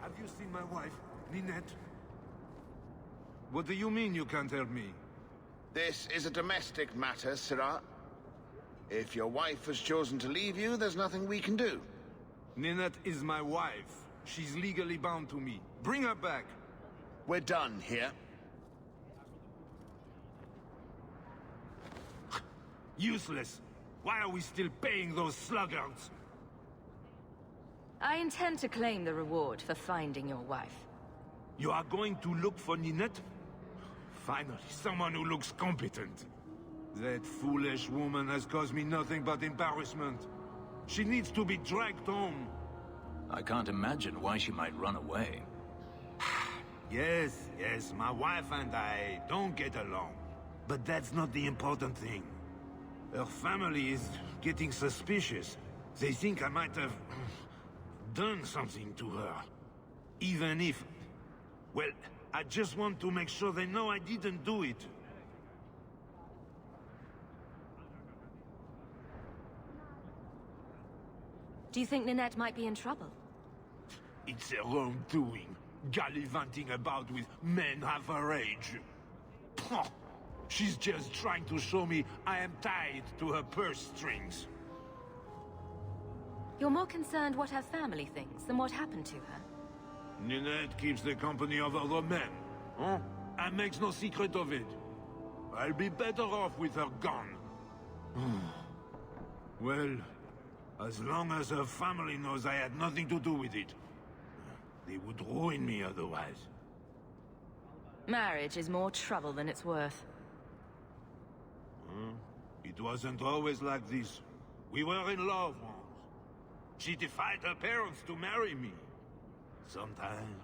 Have you seen my wife, Ninette? What do you mean you can't help me? This is a domestic matter, Syrah. If your wife has chosen to leave you, there's nothing we can do. Ninette is my wife. She's legally bound to me. Bring her back. We're done here. Useless. Why are we still paying those sluggards? I intend to claim the reward for finding your wife. You are going to look for Ninette? Finally, someone who looks competent. That foolish woman has caused me nothing but embarrassment. She needs to be dragged home. I can't imagine why she might run away. Yes, my wife and I don't get along. But that's not the important thing. Her family is getting suspicious. They think I might have done something to her. Even if... Well, I just want to make sure they know I didn't do it. Do you think Ninette might be in trouble? It's her own doing. Gallivanting about with men half her age. Pah! She's just trying to show me I am tied to her purse strings. You're more concerned what her family thinks than what happened to her. Ninette keeps the company of other men, huh? And makes no secret of it. I'll be better off with her gone. Well, as long as her family knows I had nothing to do with it. They would ruin me otherwise. Marriage is more trouble than it's worth. It wasn't always like this. We were in love once. She defied her parents to marry me. Sometimes,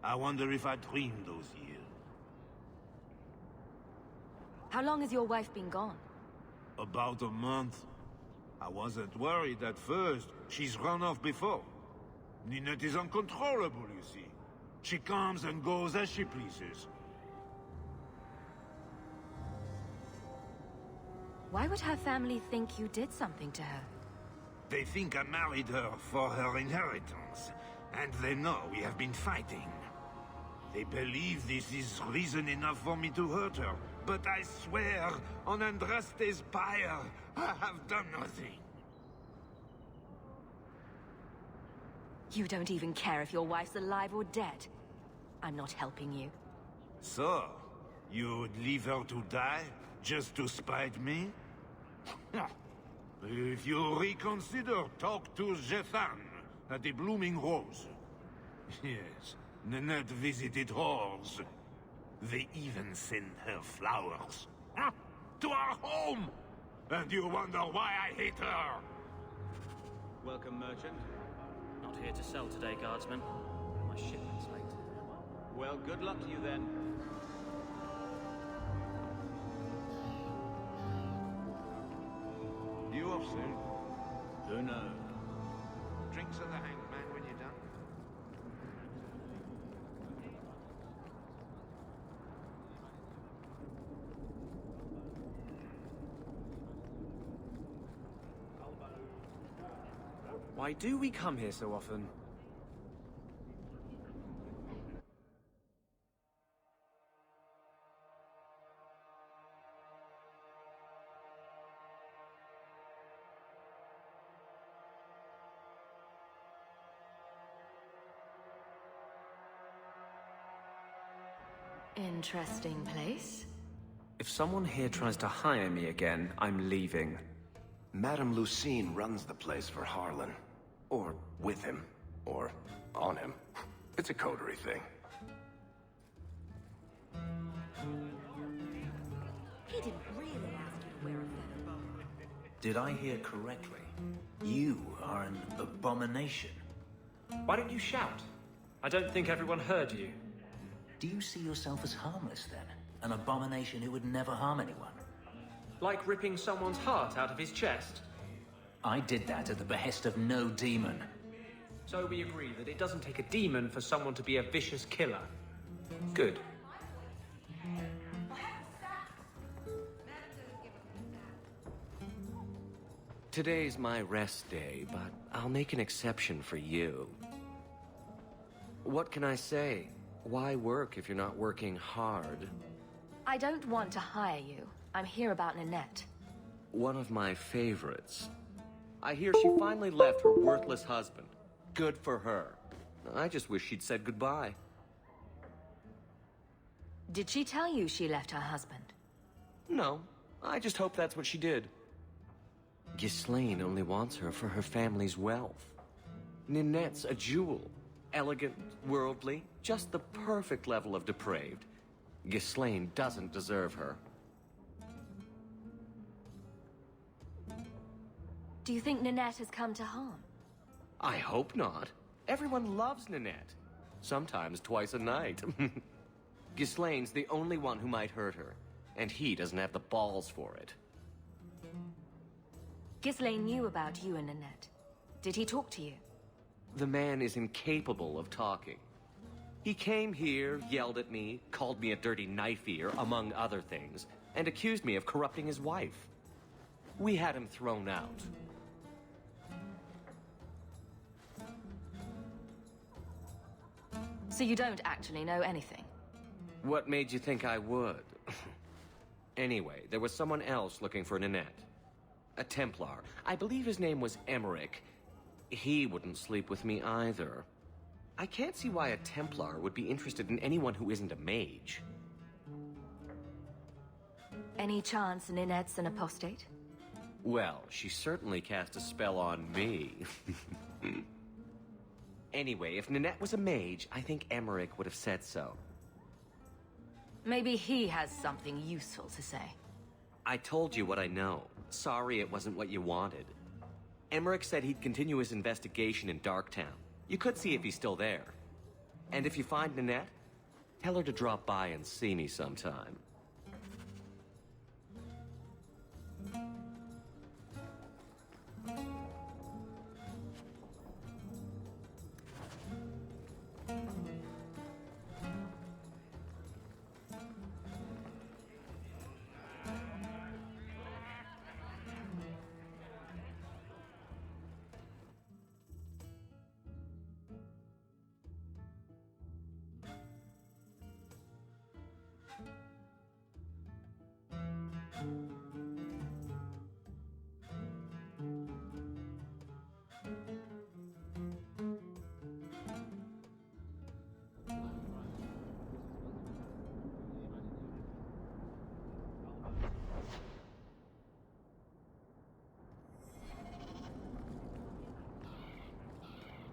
I wonder if I dreamed those years. How long has your wife been gone? About a month. I wasn't worried at first. She's run off before. Ninette is uncontrollable, you see. She comes and goes as she pleases. Why would her family think you did something to her? They think I married her for her inheritance, and they know we have been fighting. They believe this is reason enough for me to hurt her, but I swear, on Andraste's pyre, I have done nothing. You don't even care if your wife's alive or dead. I'm not helping you. So, you'd leave her to die, just to spite me? If you reconsider, talk to Jethan at the Blooming Rose. Yes, Ninette visited whores. They even sent her flowers. To our home! And you wonder why I hate her! Welcome, merchant. Not here to sell today, guardsman. My shipment's late. Well, good luck to you then. You off soon? Who knows? Drinks of the hanged man when you're done. Why do we come here so often? Interesting place. If someone here tries to hire me again, I'm leaving. Madame Lucine runs the place for Harlan. Or with him. Or on him. It's a coterie thing. He didn't really ask you to wear a feather boa. Did I hear correctly? You are an abomination. Why don't you shout? I don't think everyone heard you. Do you see yourself as harmless then? An abomination who would never harm anyone? Like ripping someone's heart out of his chest? I did that at the behest of no demon. So we agree that it doesn't take a demon for someone to be a vicious killer. Good. Today's my rest day, but I'll make an exception for you. What can I say? Why work if you're not working hard? I don't want to hire you. I'm here about Ninette. One of my favorites. I hear she finally left her worthless husband. Good for her. I just wish she'd said goodbye. Did she tell you she left her husband? No, I just hope that's what she did. Ghislaine only wants her for her family's wealth. Ninette's a jewel. Elegant, worldly, just the perfect level of depraved. Ghislaine doesn't deserve her. Do you think Ninette has come to harm? I hope not. Everyone loves Ninette. Sometimes twice a night. Ghislaine's the only one who might hurt her, and he doesn't have the balls for it. Ghislaine knew about you and Ninette. Did he talk to you? The man is incapable of talking. He came here, yelled at me, called me a dirty knife ear, among other things, and accused me of corrupting his wife. We had him thrown out. So you don't actually know anything? What made you think I would? Anyway, there was someone else looking for Ninette. A Templar. I believe his name was Emmerich. He wouldn't sleep with me either. I can't see why a Templar would be interested in anyone who isn't a mage. Any chance Ninette's an apostate? Well, she certainly cast a spell on me. Anyway, if Ninette was a mage, I think Emmerich would have said so. Maybe he has something useful to say. I told you what I know. Sorry it wasn't what you wanted. Emmerich said he'd continue his investigation in Darktown. You could see if he's still there. And if you find Ninette, tell her to drop by and see me sometime.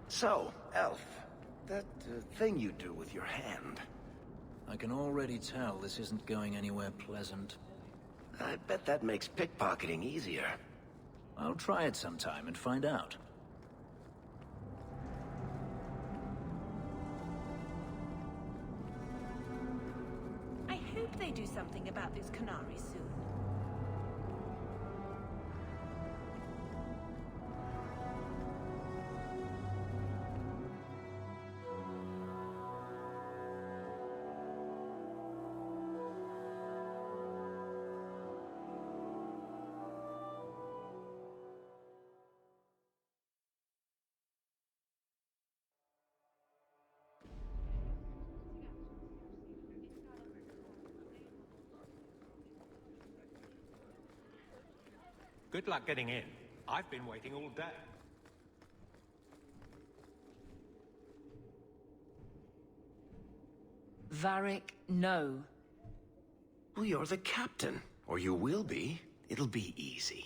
So, Elf, that thing you do with your hand. I can already tell this isn't going anywhere pleasant. I bet that makes pickpocketing easier. I'll try it sometime and find out. I hope they do something about those Canaries soon. Good luck getting in. I've been waiting all day. Varric, no. Well, you're the captain. Or you will be. It'll be easy.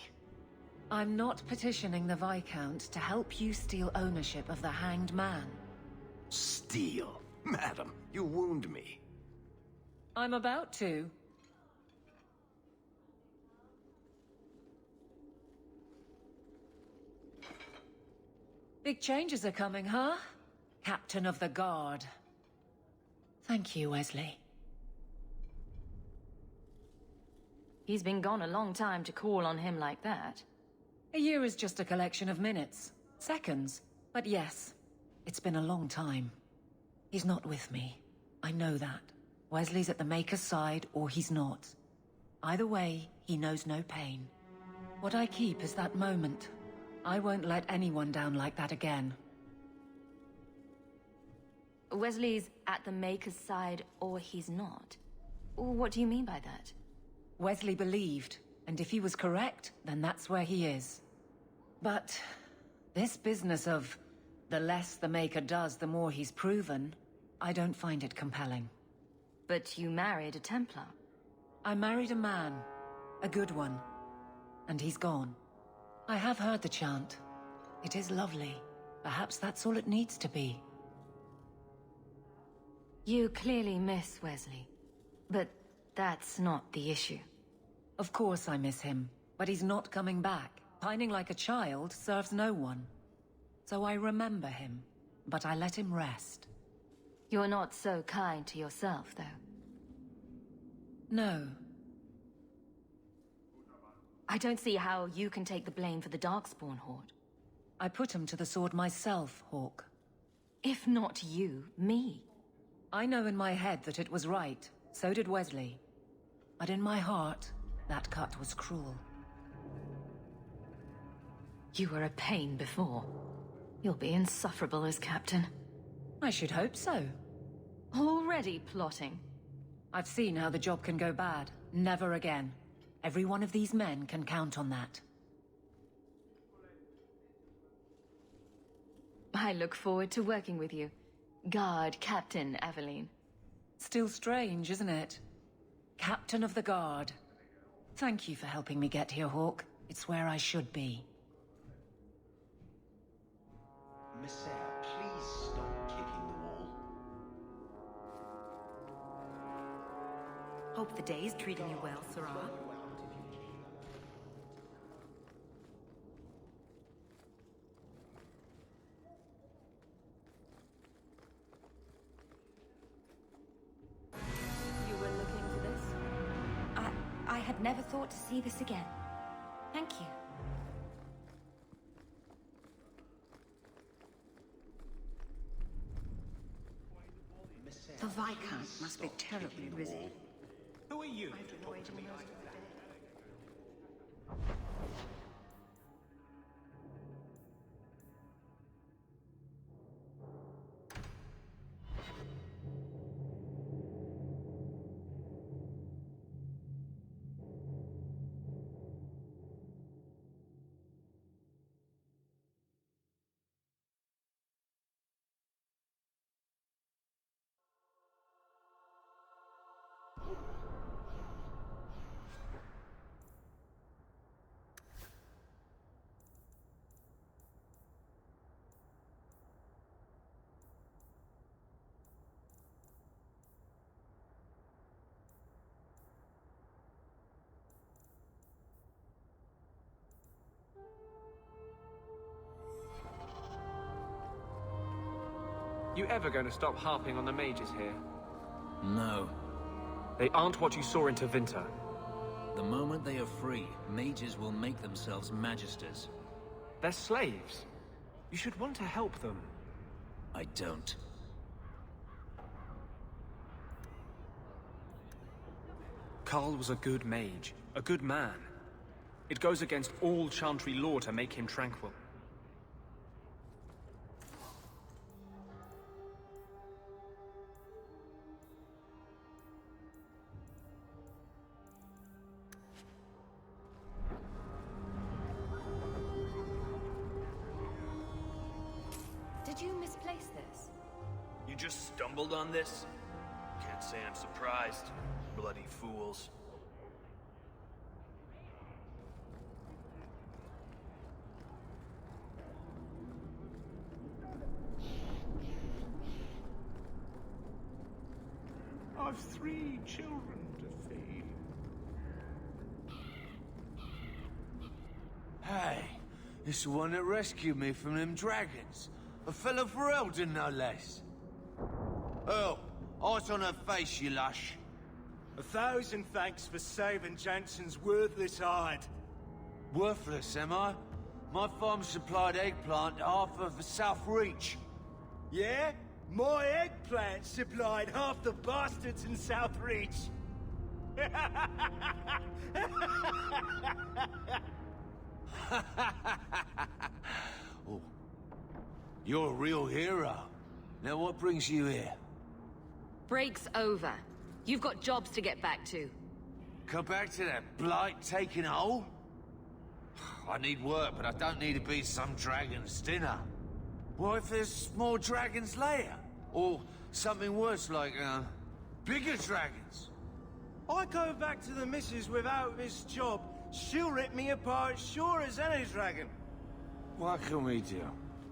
I'm not petitioning the Viscount to help you steal ownership of the Hanged Man. Steal? Madam, you wound me. I'm about to. Big changes are coming, huh? Captain of the Guard. Thank you, Wesley. He's been gone a long time to call on him like that. A year is just a collection of minutes. Seconds. But yes, it's been a long time. He's not with me. I know that. Wesley's at the Maker's side, or he's not. Either way, he knows no pain. What I keep is that moment. I won't let anyone down like that again. Wesley's at the Maker's side, or he's not. What do you mean by that? Wesley believed, and if he was correct, then that's where he is. But this business of the less the Maker does, the more he's proven, I don't find it compelling. But you married a Templar. I married a man, a good one, and he's gone. I have heard the chant. It is lovely. Perhaps that's all it needs to be. You clearly miss Wesley, but that's not the issue. Of course I miss him, but he's not coming back. Pining like a child serves no one. So I remember him, but I let him rest. You're not so kind to yourself, though. No. I don't see how you can take the blame for the Darkspawn Horde. I put him to the sword myself, Hawk. If not you, me. I know in my head that it was right. So did Wesley. But in my heart, that cut was cruel. You were a pain before. You'll be insufferable as captain. I should hope so. Already plotting. I've seen how the job can go bad. Never again. Every one of these men can count on that. I look forward to working with you. Guard Captain Aveline. Still strange, isn't it? Captain of the Guard. Thank you for helping me get here, Hawk. It's where I should be. Messere, please stop kicking the wall. Hope the day's treating you well, Sirrah. You were looking for this? I had never thought to see this again. Thank you. The Viscount must be terribly busy. Who are you to talk to me like that? You ever going to stop harping on the mages here? No. They aren't what you saw in Tevinter. The moment they are free, mages will make themselves magisters. They're slaves. You should want to help them. I don't. Karl was a good mage, a good man. It goes against all Chantry law to make him tranquil. Did you misplace this? You just stumbled on this? Can't say I'm surprised. Bloody fools. I've 3 children to feed. Hey, it's the one that rescued me from them dragons. A fellow for Eldon, no less. Oh, eyes on her face, you lush. 1,000 thanks for saving Jansen's worthless hide. Worthless, am I? My farm supplied eggplant to half of the South Reach. Yeah? My eggplant supplied half the bastards in South Reach. Oh, you're a real hero. Now what brings you here? Break's over. You've got jobs to get back to. Come back to that blight taking hold? I need work, but I don't need to be some dragon's dinner. What if there's more dragons later? Or something worse like, bigger dragons? I go back to the missus without this job. She'll rip me apart sure as any dragon. What can we do?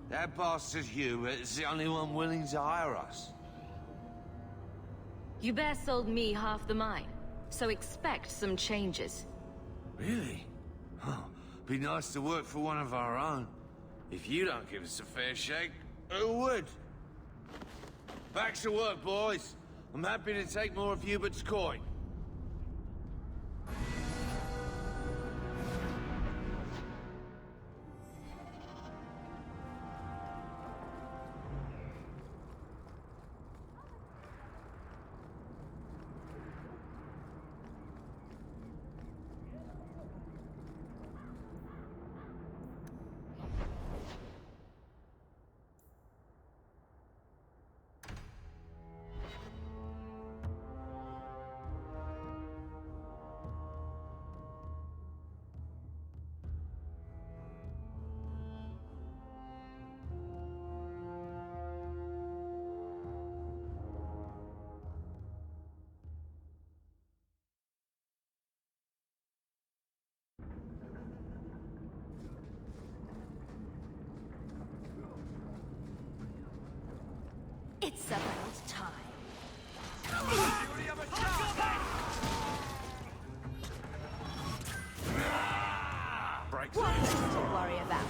That bastard Hubert is the only one willing to hire us. Hubert sold me half the mine, so expect some changes. Really? Huh. Be nice to work for one of our own. If you don't give us a fair shake, who would? Back to work, boys. I'm happy to take more of Hubert's coin. It's about time. What to worry about?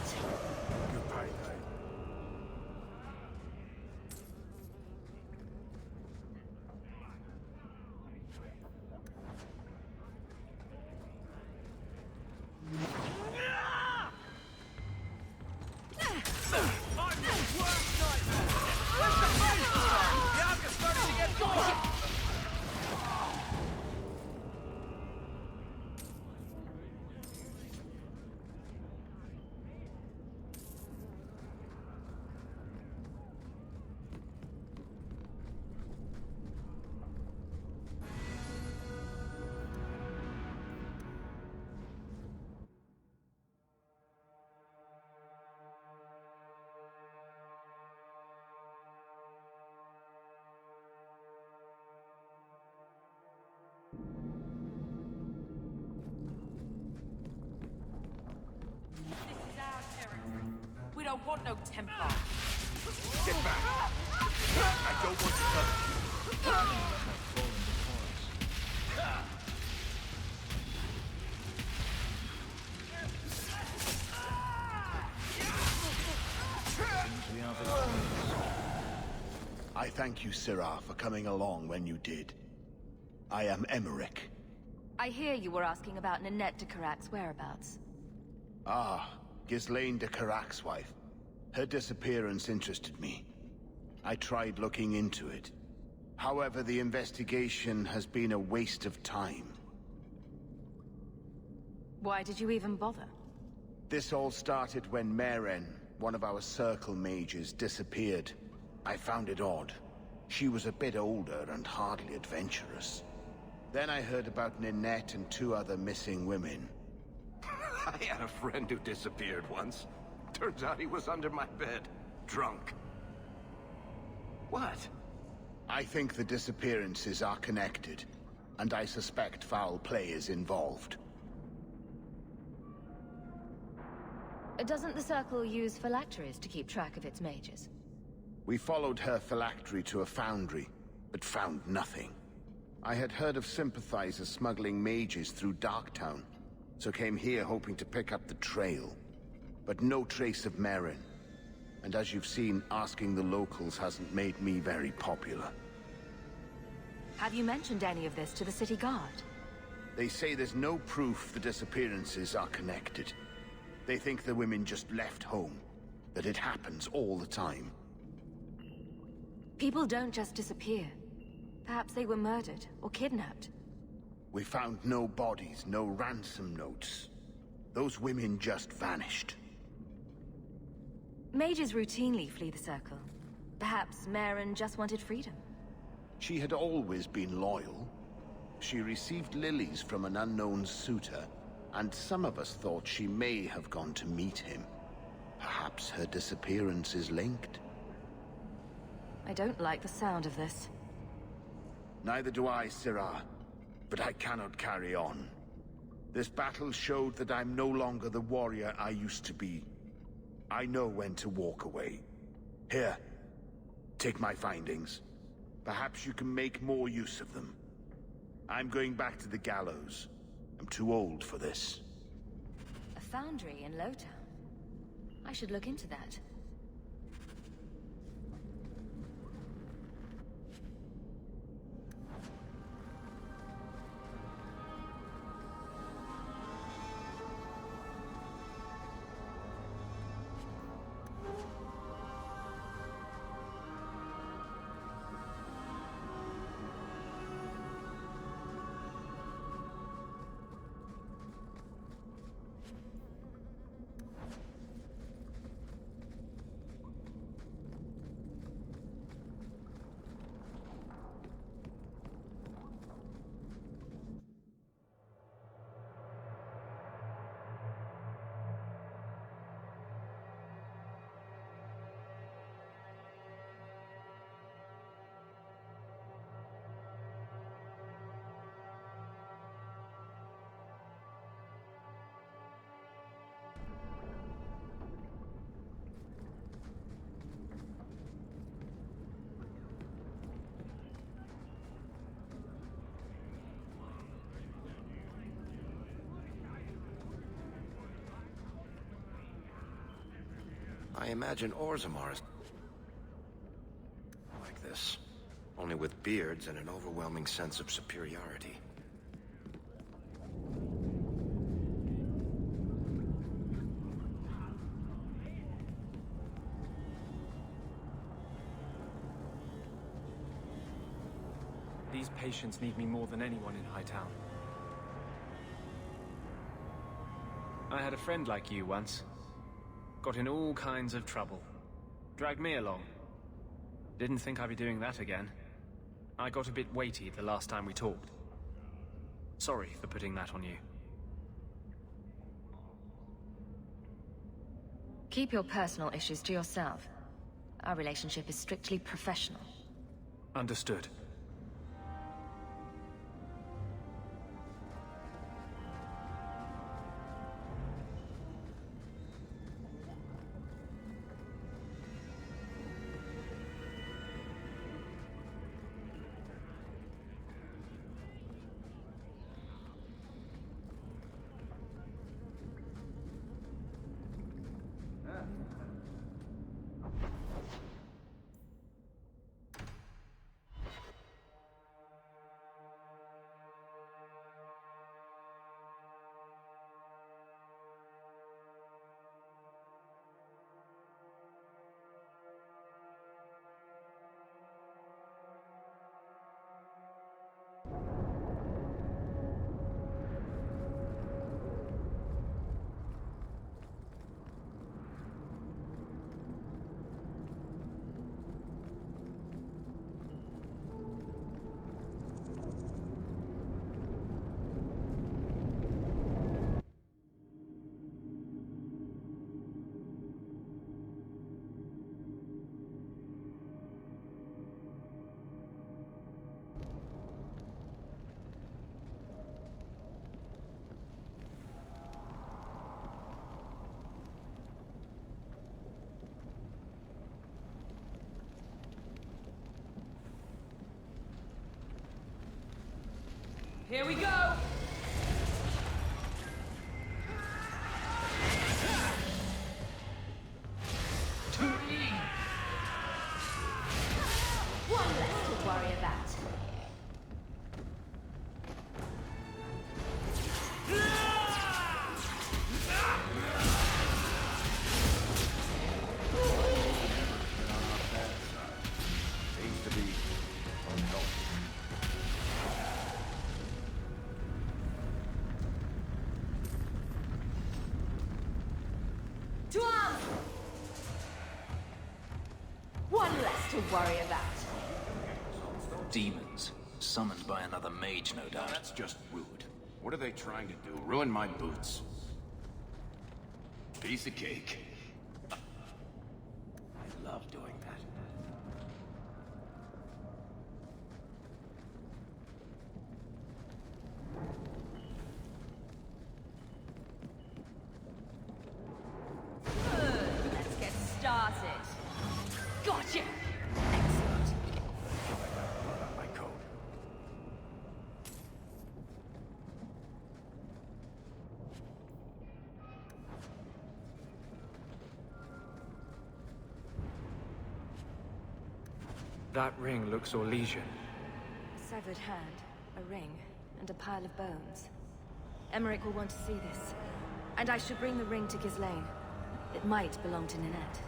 We don't want no Templar. Get back! I don't want to touch you. I thank you, Syrah, for coming along when you did. I am Emmerich. I hear you were asking about Ninette de Carac's whereabouts. Ah, Ghislaine de Carac's wife. Her disappearance interested me. I tried looking into it. However, the investigation has been a waste of time. Why did you even bother? This all started when Meren, one of our Circle mages, disappeared. I found it odd. She was a bit older and hardly adventurous. Then I heard about Ninette and 2 other missing women. I had a friend who disappeared once. Turns out he was under my bed, drunk. What? I think the disappearances are connected, and I suspect foul play is involved. Doesn't the Circle use phylacteries to keep track of its mages? We followed her phylactery to a foundry, but found nothing. I had heard of sympathizers smuggling mages through Darktown, so came here hoping to pick up the trail. But no trace of Meren. And as you've seen, asking the locals hasn't made me very popular. Have you mentioned any of this to the city guard? They say there's no proof the disappearances are connected. They think the women just left home, that it happens all the time. People don't just disappear. Perhaps they were murdered or kidnapped. We found no bodies, no ransom notes. Those women just vanished. Mages routinely flee the Circle. Perhaps Maren just wanted freedom. She had always been loyal. She received lilies from an unknown suitor, and some of us thought she may have gone to meet him. Perhaps her disappearance is linked. I don't like the sound of this. Neither do I, Sirah. But I cannot carry on. This battle showed that I'm no longer the warrior I used to be. I know when to walk away. Here, take my findings. Perhaps you can make more use of them. I'm going back to the gallows. I'm too old for this. A foundry in Lowtown. I should look into that. I imagine Orzammar is like this, only with beards and an overwhelming sense of superiority. These patients need me more than anyone in Hightown. I had a friend like you once. Got in all kinds of trouble. Dragged me along. Didn't think I'd be doing that again. I got a bit weighty the last time we talked. Sorry for putting that on you. Keep your personal issues to yourself. Our relationship is strictly professional. Understood. Here we go! One less to worry about. Seems to be unhealthy. to worry about. Demons. Summoned by another mage, no doubt. That's just rude. What are they trying to do? Ruin my boots? Piece of cake. I love doing that. Good. Let's get started. Gotcha. Excellent. My coat. That ring looks Orlesian. A severed hand, a ring, and a pile of bones. Emmerich will want to see this. And I should bring the ring to Ghislaine. It might belong to Ninette.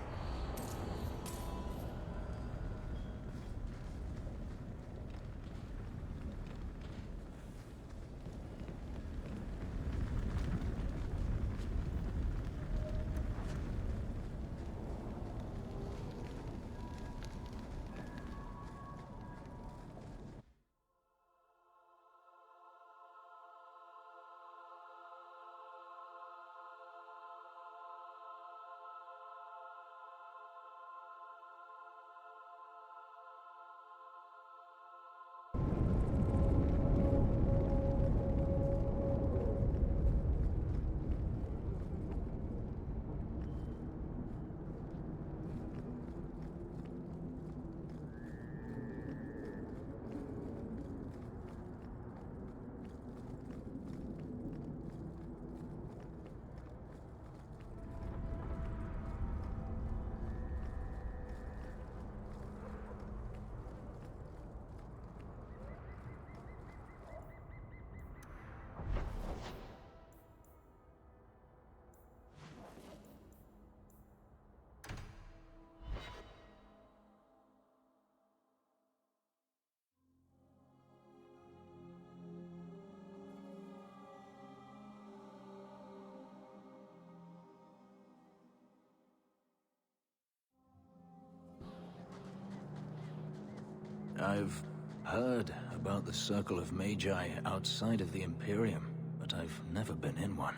I've heard about the Circle of Magi outside of the Imperium, but I've never been in one.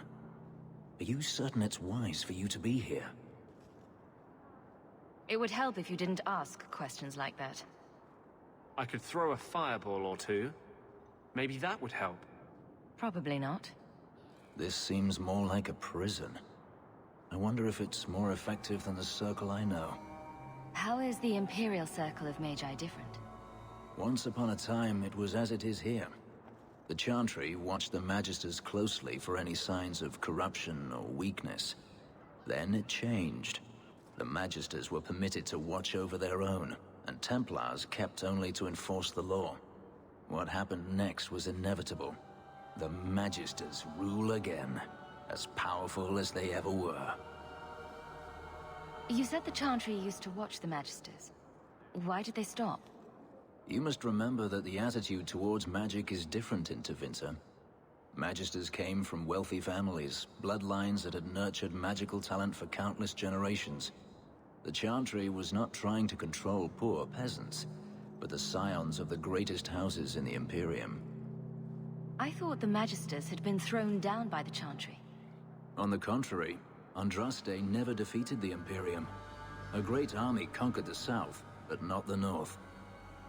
Are you certain it's wise for you to be here? It would help if you didn't ask questions like that. I could throw a fireball or two. Maybe that would help. Probably not. This seems more like a prison. I wonder if it's more effective than the Circle I know. How is the Imperial Circle of Magi different? Once upon a time, it was as it is here. The Chantry watched the Magisters closely for any signs of corruption or weakness. Then it changed. The Magisters were permitted to watch over their own, and Templars kept only to enforce the law. What happened next was inevitable. The Magisters rule again, as powerful as they ever were. You said the Chantry used to watch the Magisters. Why did they stop? You must remember that the attitude towards magic is different in Tevinter. Magisters came from wealthy families, bloodlines that had nurtured magical talent for countless generations. The Chantry was not trying to control poor peasants, but the scions of the greatest houses in the Imperium. I thought the Magisters had been thrown down by the Chantry. On the contrary, Andraste never defeated the Imperium. A great army conquered the south, but not the north.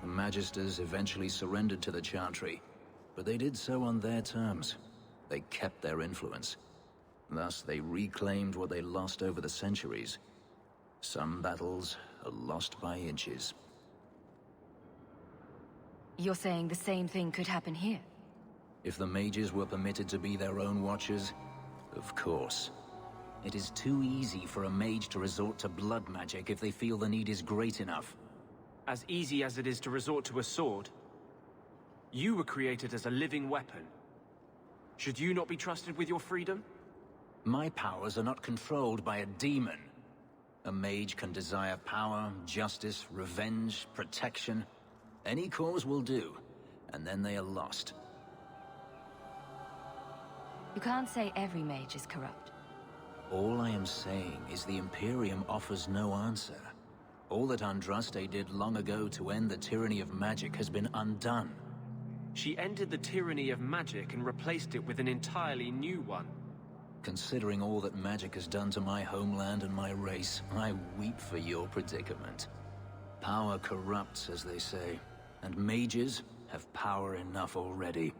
The Magisters eventually surrendered to the Chantry, but they did so on their terms. They kept their influence. Thus, they reclaimed what they lost over the centuries. Some battles are lost by inches. You're saying the same thing could happen here? If the mages were permitted to be their own watchers, of course. It is too easy for a mage to resort to blood magic if they feel the need is great enough. As easy as it is to resort to a sword. You were created as a living weapon. Should you not be trusted with your freedom? My powers are not controlled by a demon. A mage can desire power, justice, revenge, protection. Any cause will do, and then they are lost. You can't say every mage is corrupt. All I am saying is the Imperium offers no answer. All that Andraste did long ago to end the tyranny of magic has been undone. She ended the tyranny of magic and replaced it with an entirely new one. Considering all that magic has done to my homeland and my race, I weep for your predicament. Power corrupts, as they say, and mages have power enough already.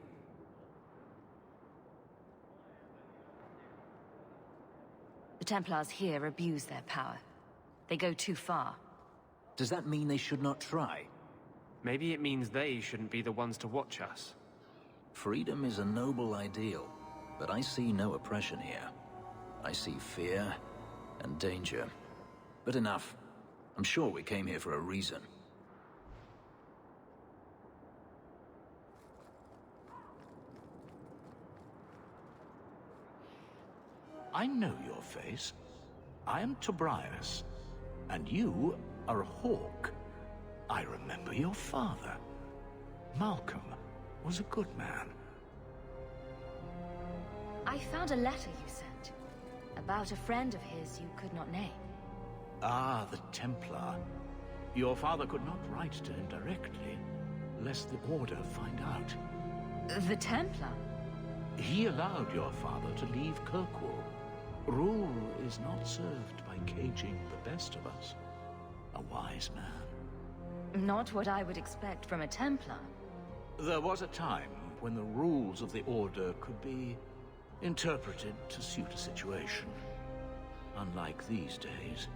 The Templars here abuse their power. They go too far. Does that mean they should not try? Maybe it means they shouldn't be the ones to watch us. Freedom is a noble ideal, but I see no oppression here. I see fear and danger. But enough. I'm sure we came here for a reason. I know your face. I am Tobias, and you are a hawk. I remember your father. Malcolm was a good man. I found a letter you sent. About a friend of his you could not name. Ah, the Templar. Your father could not write to him directly, lest the Order find out. The Templar? He allowed your father to leave Kirkwall. Rule is not served by caging the best of us. A wise man. Not what I would expect from a Templar. There was a time when the rules of the Order could be interpreted to suit a situation. Unlike these days.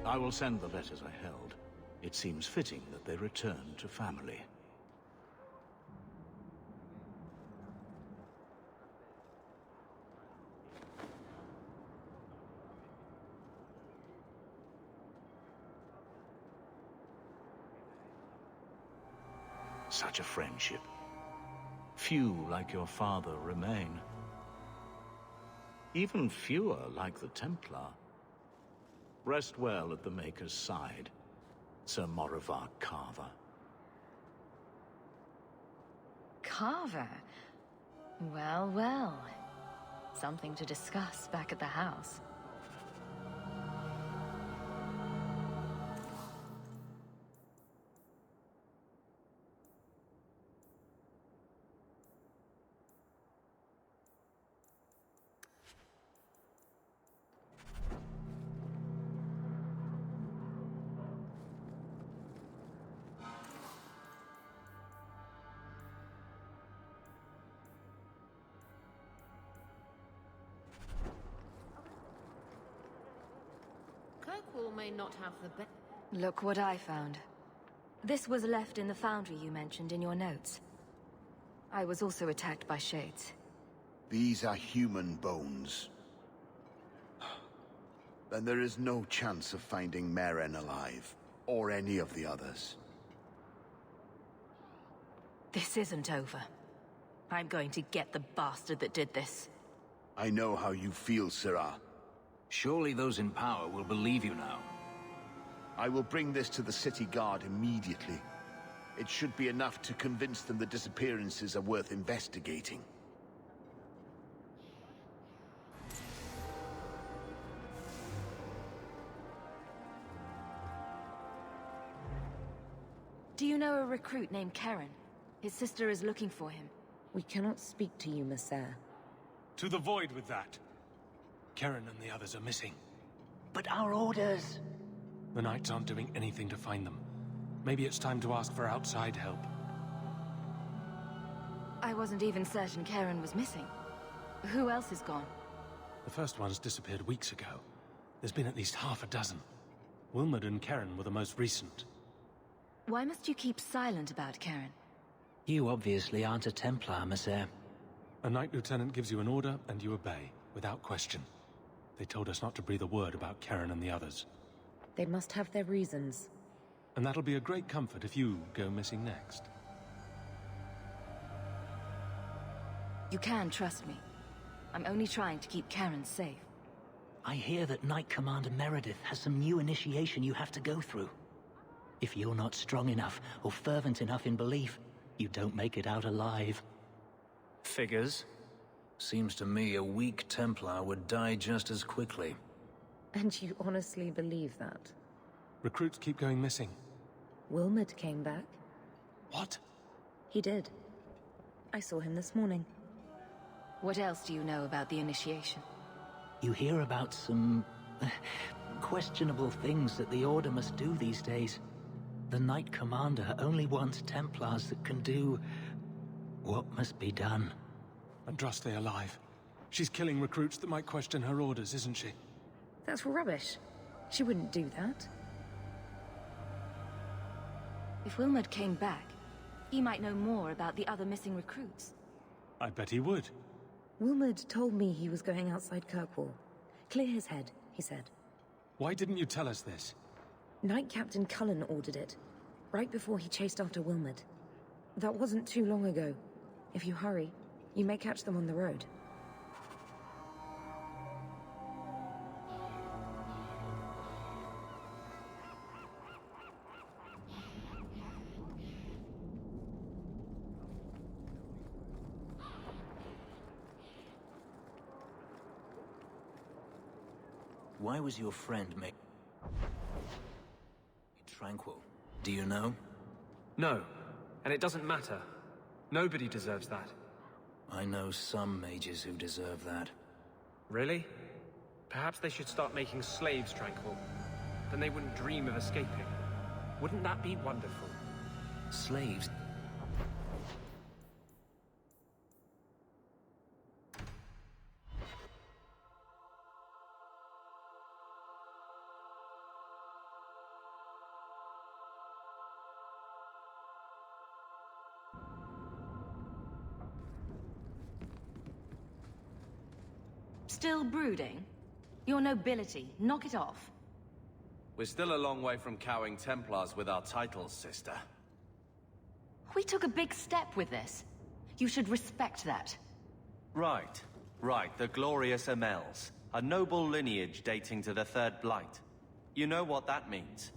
I will send the letters I held. It seems fitting that they return to family. Such a friendship. Few like your father remain. Even fewer like the Templar. Rest well at the Maker's side, Sir Morivar Carver. Carver? Well, well. Something to discuss back at the house. Kirkwall may not have the best. Look what I found. This was left in the foundry you mentioned in your notes. I was also attacked by Shades. These are human bones. Then there is no chance of finding Meren alive, or any of the others. This isn't over. I'm going to get the bastard that did this. I know how you feel, Sirah. Surely those in power will believe you now. I will bring this to the city guard immediately. It should be enough to convince them the disappearances are worth investigating. Do you know a recruit named Karen? His sister is looking for him. We cannot speak to you, Messer. To the void with that. Karen and the others are missing. But our orders... The Knights aren't doing anything to find them. Maybe it's time to ask for outside help. I wasn't even certain Karen was missing. Who else is gone? The first one's disappeared weeks ago. There's been at least half a dozen. Wilmot and Karen were the most recent. Why must you keep silent about Karen? You obviously aren't a Templar, Messer. A Knight Lieutenant gives you an order and you obey, without question. They told us not to breathe a word about Karen and the others. They must have their reasons. And that'll be a great comfort if you go missing next. You can trust me. I'm only trying to keep Karen safe. I hear that Knight Commander Meredith has some new initiation you have to go through. If you're not strong enough or fervent enough in belief, you don't make it out alive. Figures. Seems to me a weak Templar would die just as quickly. And you honestly believe that? Recruits keep going missing. Wilmot came back. What? He did. I saw him this morning. What else do you know about the initiation? You hear about some questionable things that the Order must do these days. The Knight Commander only wants Templars that can do what must be done. Andraste alive. She's killing recruits that might question her orders, isn't she? That's rubbish. She wouldn't do that. If Wilmot came back, he might know more about the other missing recruits. I bet he would. Wilmot told me he was going outside Kirkwall. Clear his head, he said. Why didn't you tell us this? Knight Captain Cullen ordered it, right before he chased after Wilmot. That wasn't too long ago. If you hurry, you may catch them on the road. Why was your friend made tranquil? Do you know? No, and it doesn't matter. Nobody deserves that. I know some mages who deserve that. Really? Perhaps they should start making slaves tranquil. Then they wouldn't dream of escaping. Wouldn't that be wonderful? Slaves? Still brooding? Your nobility, knock it off. We're still a long way from cowing Templars with our titles, sister. We took a big step with this. You should respect that. Right. The glorious Amels. A noble lineage dating to the Third Blight. You know what that means.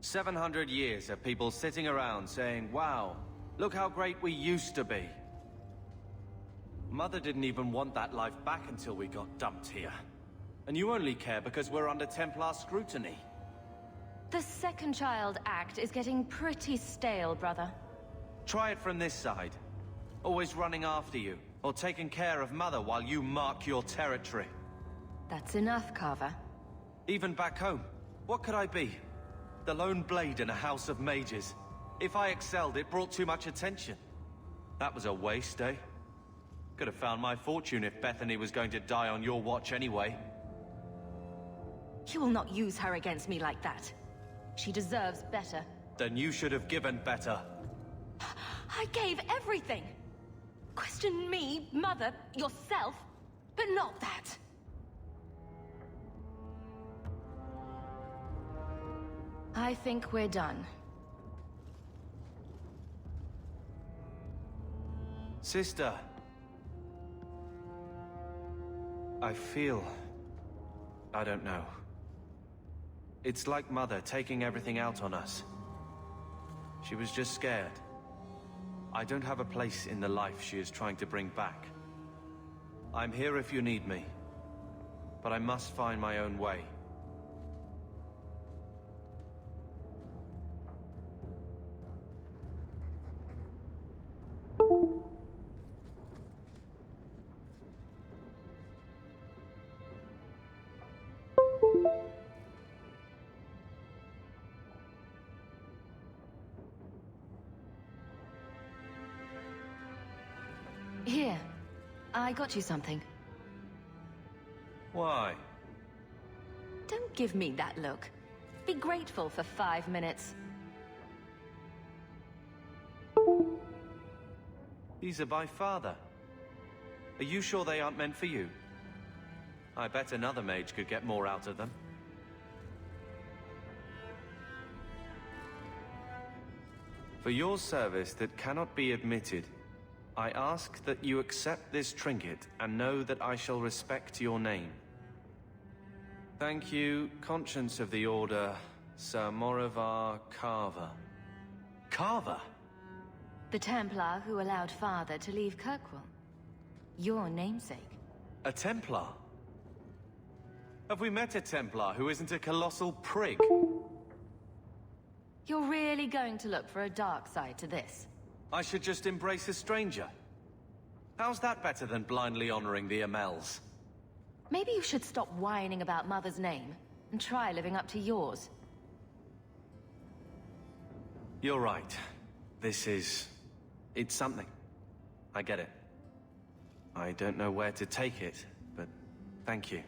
700 years of people sitting around saying, wow, look how great we used to be. Mother didn't even want that life back until we got dumped here. And you only care because we're under Templar scrutiny. The Second Child Act is getting pretty stale, brother. Try it from this side. Always running after you, or taking care of Mother while you mark your territory. That's enough, Carver. Even back home, what could I be? The lone blade in a house of mages. If I excelled, it brought too much attention. That was a waste, eh? Could have found my fortune if Bethany was going to die on your watch anyway. You will not use her against me like that. She deserves better. Then you should have given better. I gave everything! Question me, Mother, yourself, but not that. I think we're done. Sister. I feel... I don't know. It's like Mother taking everything out on us. She was just scared. I don't have a place in the life she is trying to bring back. I'm here if you need me. But I must find my own way. Here, I got you something. Why? Don't give me that look. Be grateful for 5 minutes. These are by Father. Are you sure they aren't meant for you? I bet another mage could get more out of them. For your service that cannot be admitted, I ask that you accept this trinket and know that I shall respect your name. Thank you, Conscience of the Order, Sir Morivar Carver. Carver? The Templar who allowed Father to leave Kirkwall. Your namesake. A Templar? Have we met a Templar who isn't a colossal prig? You're really going to look for a dark side to this? I should just embrace a stranger. How's that better than blindly honoring the Amels? Maybe you should stop whining about Mother's name and try living up to yours. You're right. It's something. I get it. I don't know where to take it, but thank you.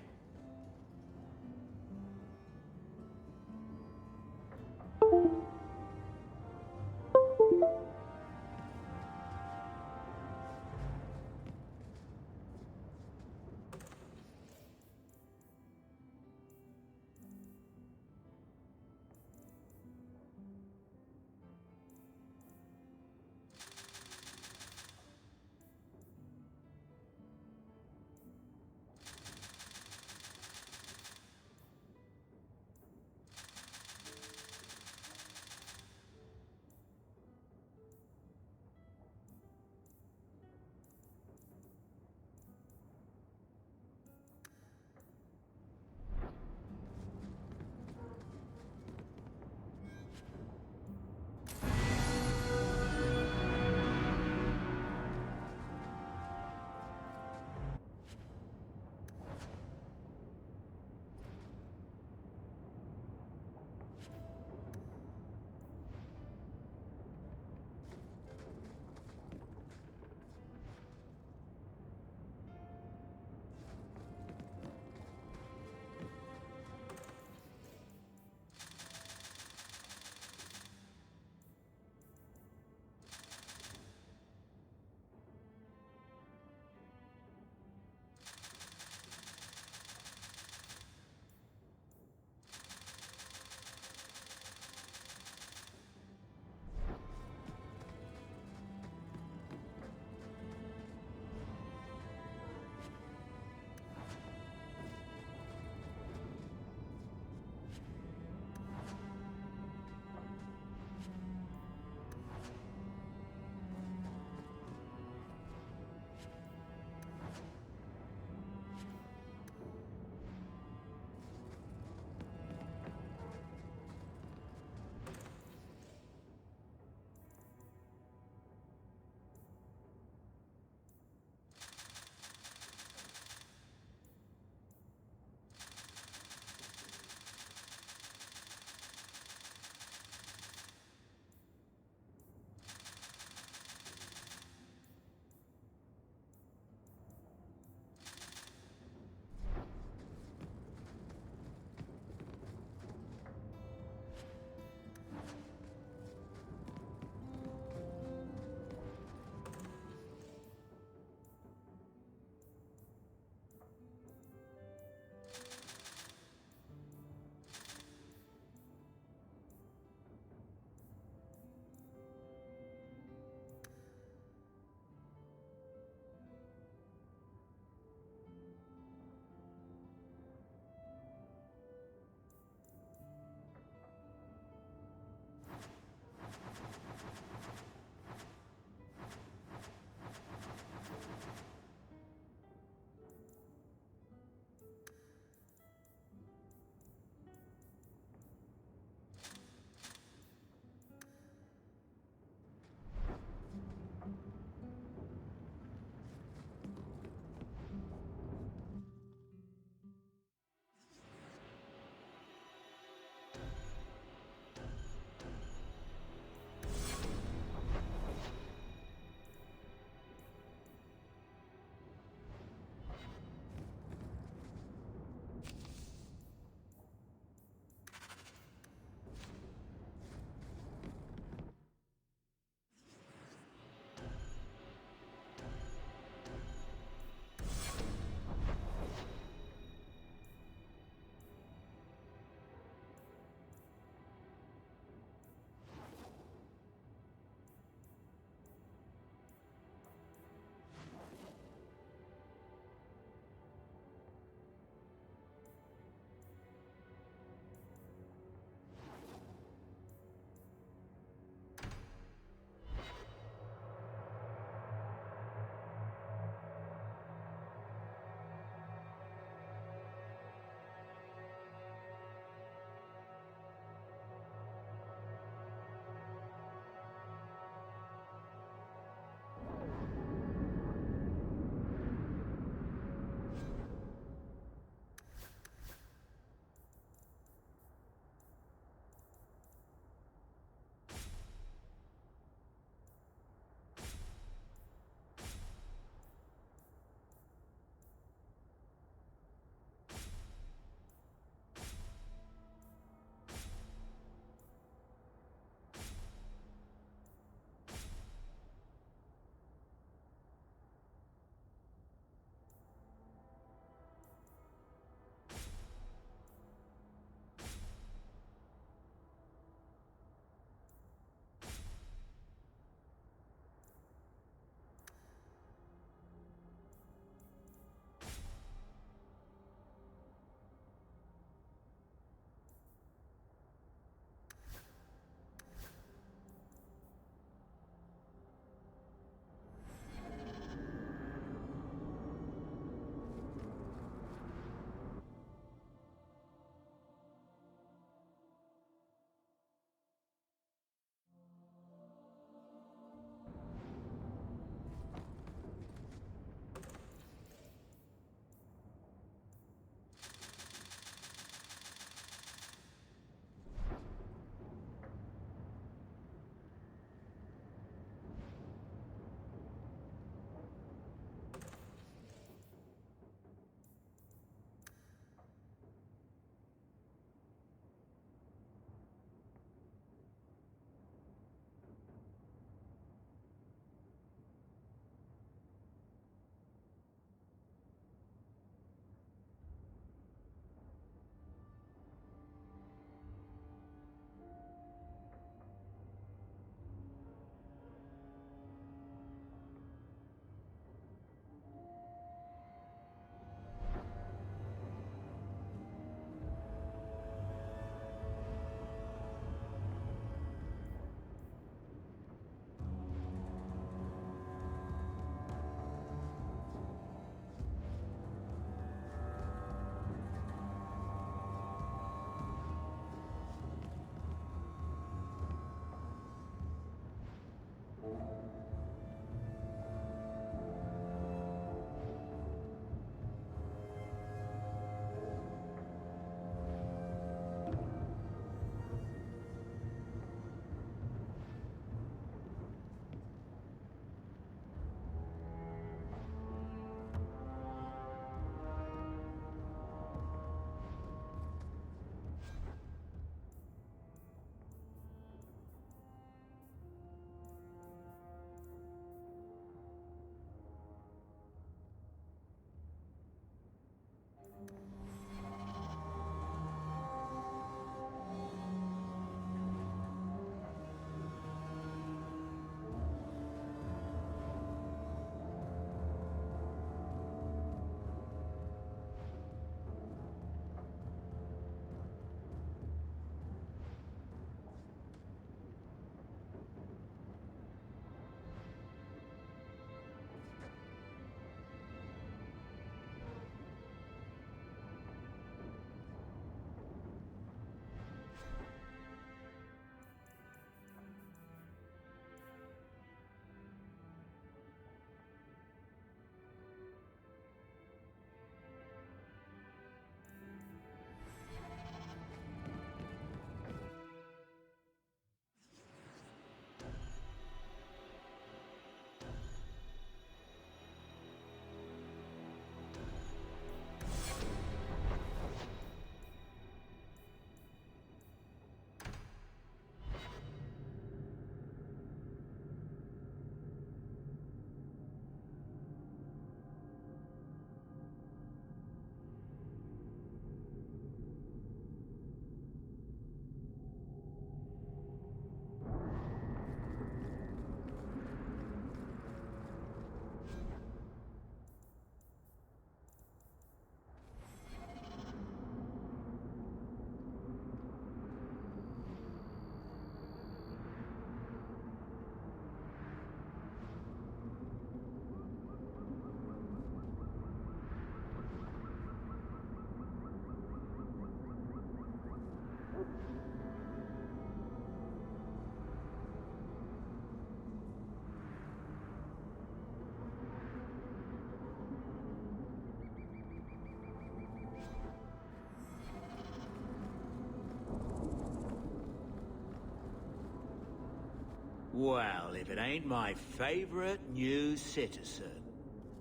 Well, if it ain't my favorite new citizen.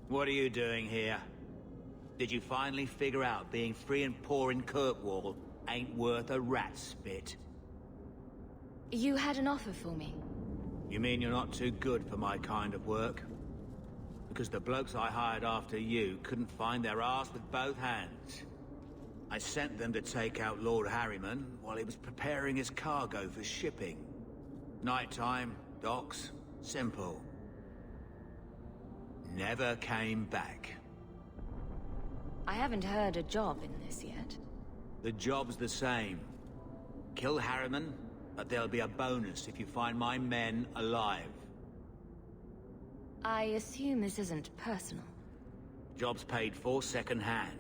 What are you doing here? Did you finally figure out being free and poor in Kirkwall ain't worth a rat's spit? You had an offer for me. You mean you're not too good for my kind of work? Because the blokes I hired after you couldn't find their arse with both hands. I sent them to take out Lord Harriman while he was preparing his cargo for shipping. Nighttime, docks, simple. Never came back. I haven't heard a job in this yet. The job's the same. Kill Harriman, but there'll be a bonus if you find my men alive. I assume this isn't personal. Job's paid for second-hand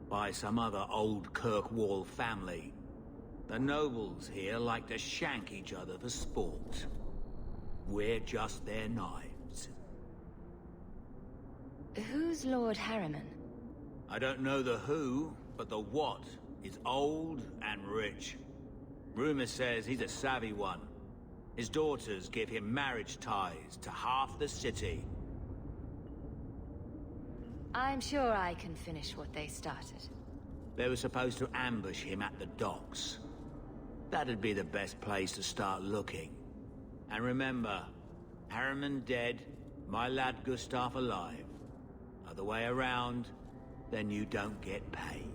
by some other old Kirkwall family. The nobles here like to shank each other for sport. We're just their knives. Who's Lord Harriman? I don't know the who, but the what is old and rich. Rumor says he's a savvy one. His daughters give him marriage ties to half the city. I'm sure I can finish what they started. They were supposed to ambush him at the docks. That'd be the best place to start looking. And remember, Harriman dead, my lad Gustav alive. Other way around, then you don't get paid.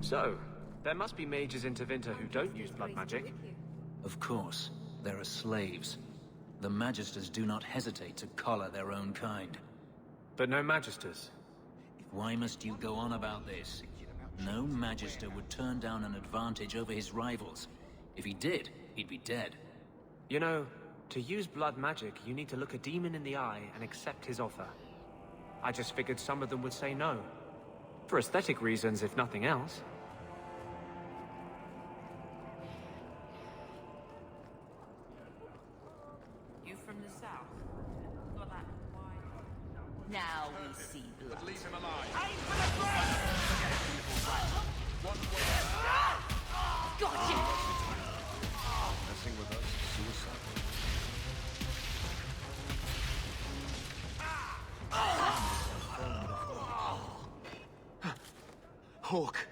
So, there must be mages in Tevinter who don't use blood magic. Of course. There are slaves. The Magisters do not hesitate to collar their own kind. But no Magisters. Why must you go on about this? No Magister would turn down an advantage over his rivals. If he did, he'd be dead. You know, to use blood magic, you need to look a demon in the eye and accept his offer. I just figured some of them would say no. For aesthetic reasons, if nothing else. You from the south? Got that wide... Now we see blood. But leave him alive. Aim for the throat! Gotcha! Messing with us is suicide. Hawk,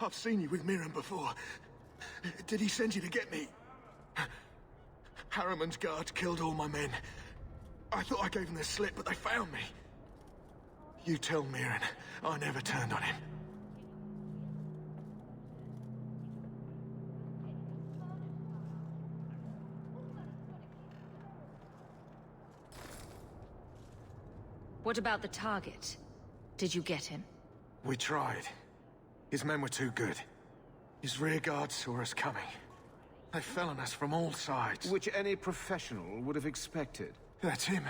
I've seen you with Miran before. Did he send you to get me? Harriman's guards killed all my men. I thought I gave them the slip, but they found me. You tell Miran I never turned on him. What about the target? Did you get him? We tried. His men were too good. His rear guard saw us coming. They fell on us from all sides. Which any professional would have expected. That's him.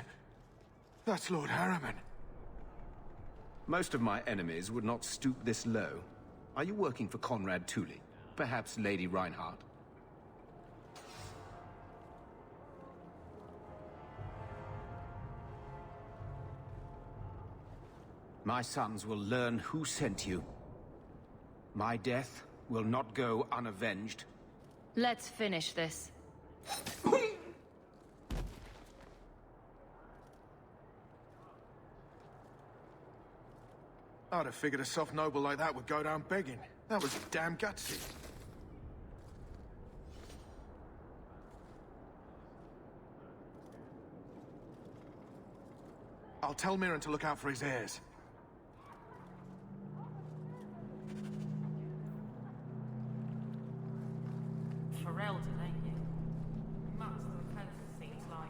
That's Lord Harriman. Most of my enemies would not stoop this low. Are you working for Conrad Thule? Perhaps Lady Reinhardt? My sons will learn who sent you. My death will not go unavenged. Let's finish this. I'd have figured a soft noble like that would go down begging. That was damn gutsy. I'll tell Miran to look out for his heirs. Ferelden, ain't you? Much the place seems like.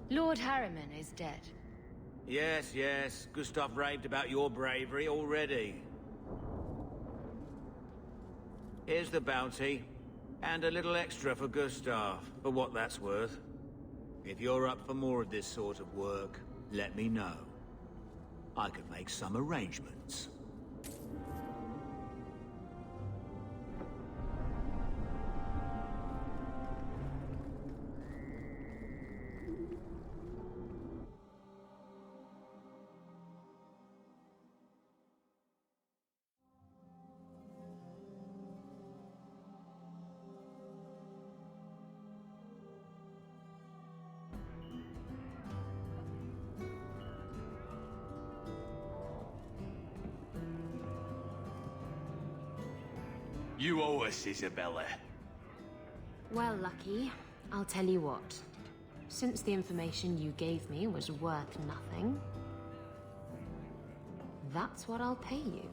Lord Harriman is dead. Yes, yes. Gustav raved about your bravery already. Here's the bounty. And a little extra for Gustav, for what that's worth. If you're up for more of this sort of work, let me know. I could make some arrangements. You owe us, Isabella. Well, Lucky, I'll tell you what. Since the information you gave me was worth nothing, that's what I'll pay you.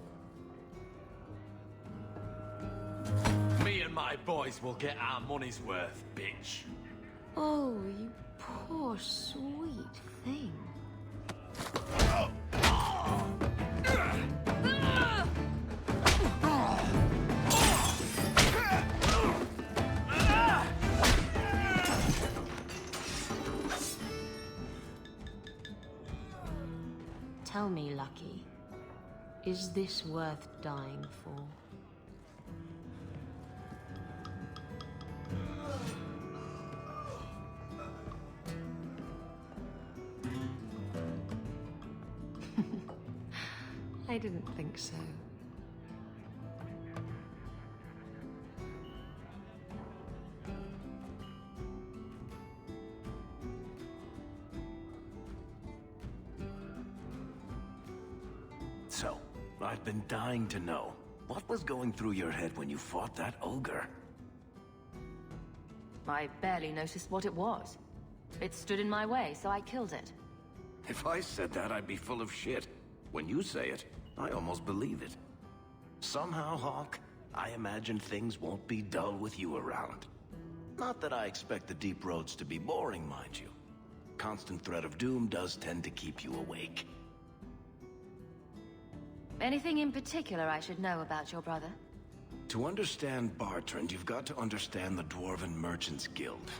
Me and my boys will get our money's worth, bitch. Oh, you poor sweet thing. Tell me, Lucky, is this worth dying for? I didn't think so. So, I've been dying to know. What was going through your head when you fought that ogre? I barely noticed what it was. It stood in my way, so I killed it. If I said that, I'd be full of shit. When you say it, I almost believe it. Somehow, Hawk, I imagine things won't be dull with you around. Not that I expect the deep roads to be boring, mind you. Constant threat of doom does tend to keep you awake. Anything in particular I should know about your brother? To understand Bartrand, you've got to understand the Dwarven Merchants Guild.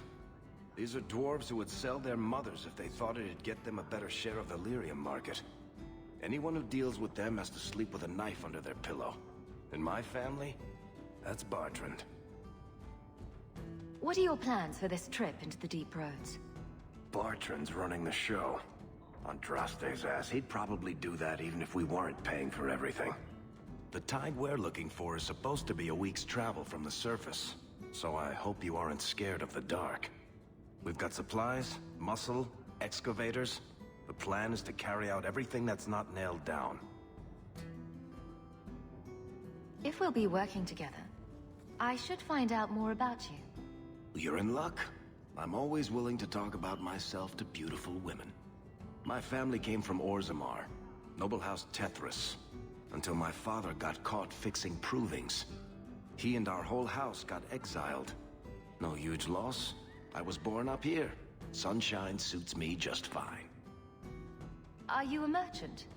These are dwarves who would sell their mothers if they thought it'd get them a better share of the lyrium market. Anyone who deals with them has to sleep with a knife under their pillow. In my family, that's Bartrand. What are your plans for this trip into the Deep Roads? Bartrand's running the show. Andraste's ass, he'd probably do that even if we weren't paying for everything. The tide we're looking for is supposed to be a week's travel from the surface, so I hope you aren't scared of the dark. We've got supplies, muscle, excavators. The plan is to carry out everything that's not nailed down. If we'll be working together, I should find out more about you. You're in luck. I'm always willing to talk about myself to beautiful women. My family came from Orzammar, noble house Tethras, until my father got caught fixing provings. He and our whole house got exiled. No huge loss. I was born up here. Sunshine suits me just fine. Are you a merchant?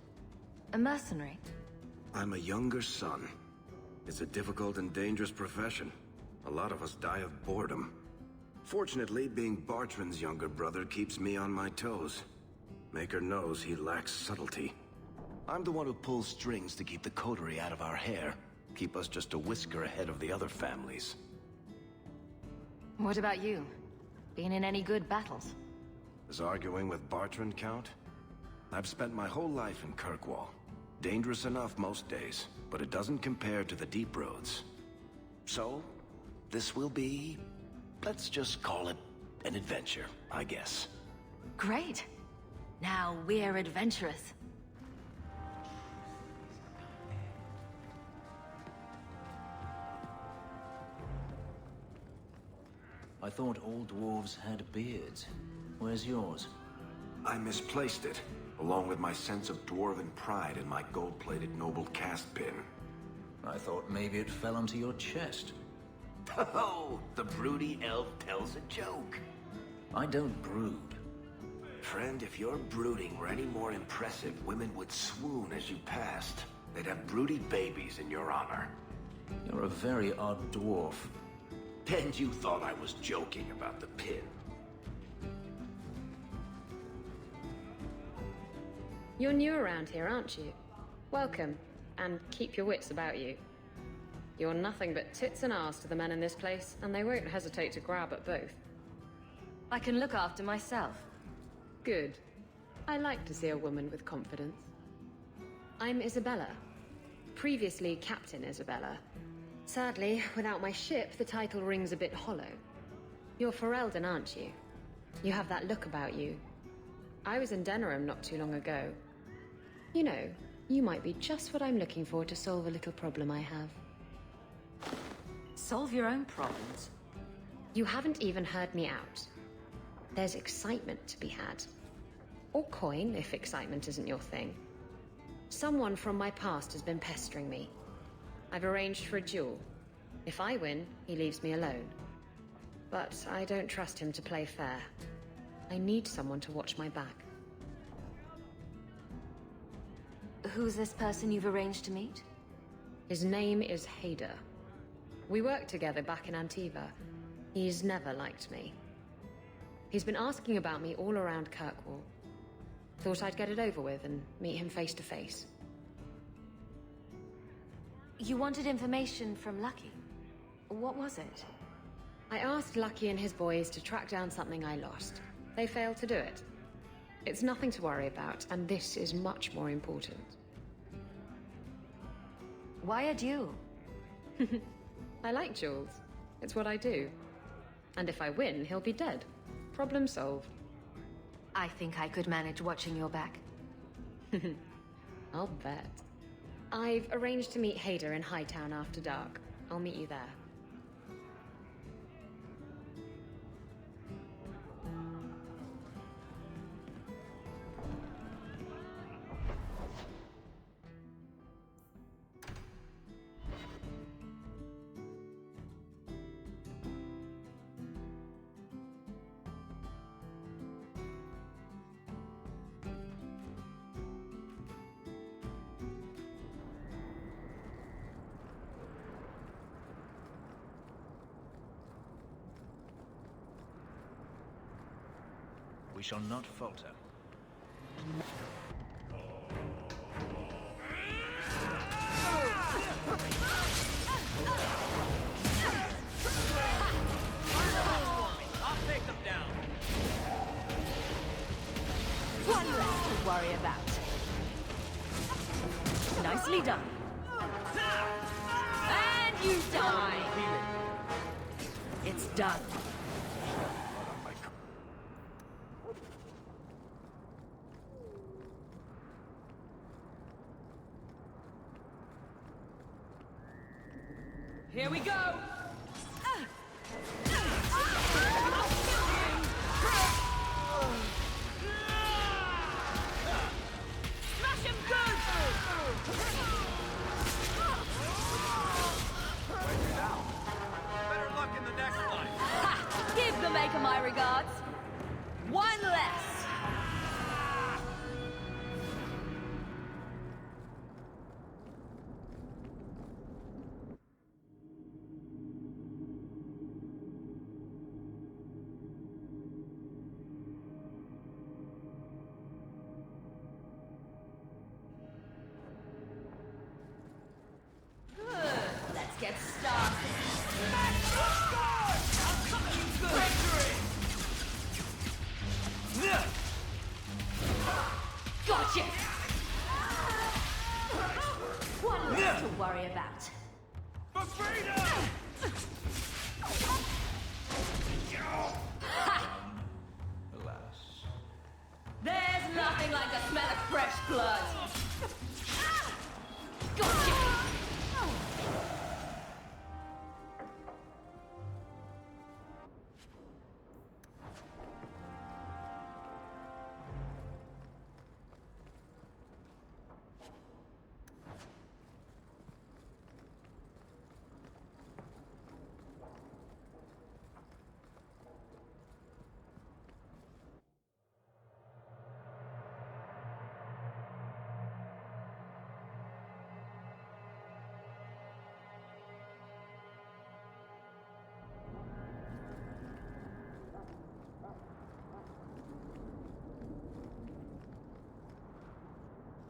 A mercenary? I'm a younger son. It's a difficult and dangerous profession. A lot of us die of boredom. Fortunately, being Bartrand's younger brother keeps me on my toes. Maker knows he lacks subtlety. I'm the one who pulls strings to keep the coterie out of our hair. Keep us just a whisker ahead of the other families. What about you? Been in any good battles? Does arguing with Bartrand count? I've spent my whole life in Kirkwall. Dangerous enough most days, but it doesn't compare to the deep roads. So, this will be... let's just call it an adventure, I guess. Great. Now we're adventurous. I thought all dwarves had beards. Where's yours? I misplaced it, along with my sense of dwarven pride and my gold-plated noble cast pin. I thought maybe it fell onto your chest. Oh, the broody elf tells a joke. I don't brood. Friend, if your brooding were any more impressive, women would swoon as you passed. They'd have broody babies in your honor. You're a very odd dwarf. And you thought I was joking about the pin. You're new around here, aren't you? Welcome, and keep your wits about you. You're nothing but tits and arse to the men in this place, and they won't hesitate to grab at both. I can look after myself. Good. I like to see a woman with confidence. I'm Isabella. Previously Captain Isabella. Sadly, without my ship, the title rings a bit hollow. You're Ferelden, aren't you? You have that look about you. I was in Denerim not too long ago. You know, you might be just what I'm looking for to solve a little problem I have. Solve your own problems? You haven't even heard me out. There's excitement to be had. Or coin, if excitement isn't your thing. Someone from my past has been pestering me. I've arranged for a duel. If I win, he leaves me alone. But I don't trust him to play fair. I need someone to watch my back. Who's this person you've arranged to meet? His name is Hader. We worked together back in Antiva. He's never liked me. He's been asking about me all around Kirkwall. Thought I'd get it over with and meet him face to face. You wanted information from Lucky. What was it? I asked Lucky and his boys to track down something I lost. They failed to do it. It's nothing to worry about, and this is much more important. Why a duel? I like duels. It's what I do. And if I win, he'll be dead. Problem solved. I think I could manage watching your back. I'll bet. I've arranged to meet Hader in Hightown after dark. I'll meet you there. We shall not falter. I'll take them down. One less to worry about. Nicely done. And you die. It's done. Here we go! Smash him good! Better luck in the next one. Give the Maker my regards. One less. Gotcha! One less to worry about. For freedom! Alas. There's nothing like the smell of fresh blood. Gotcha!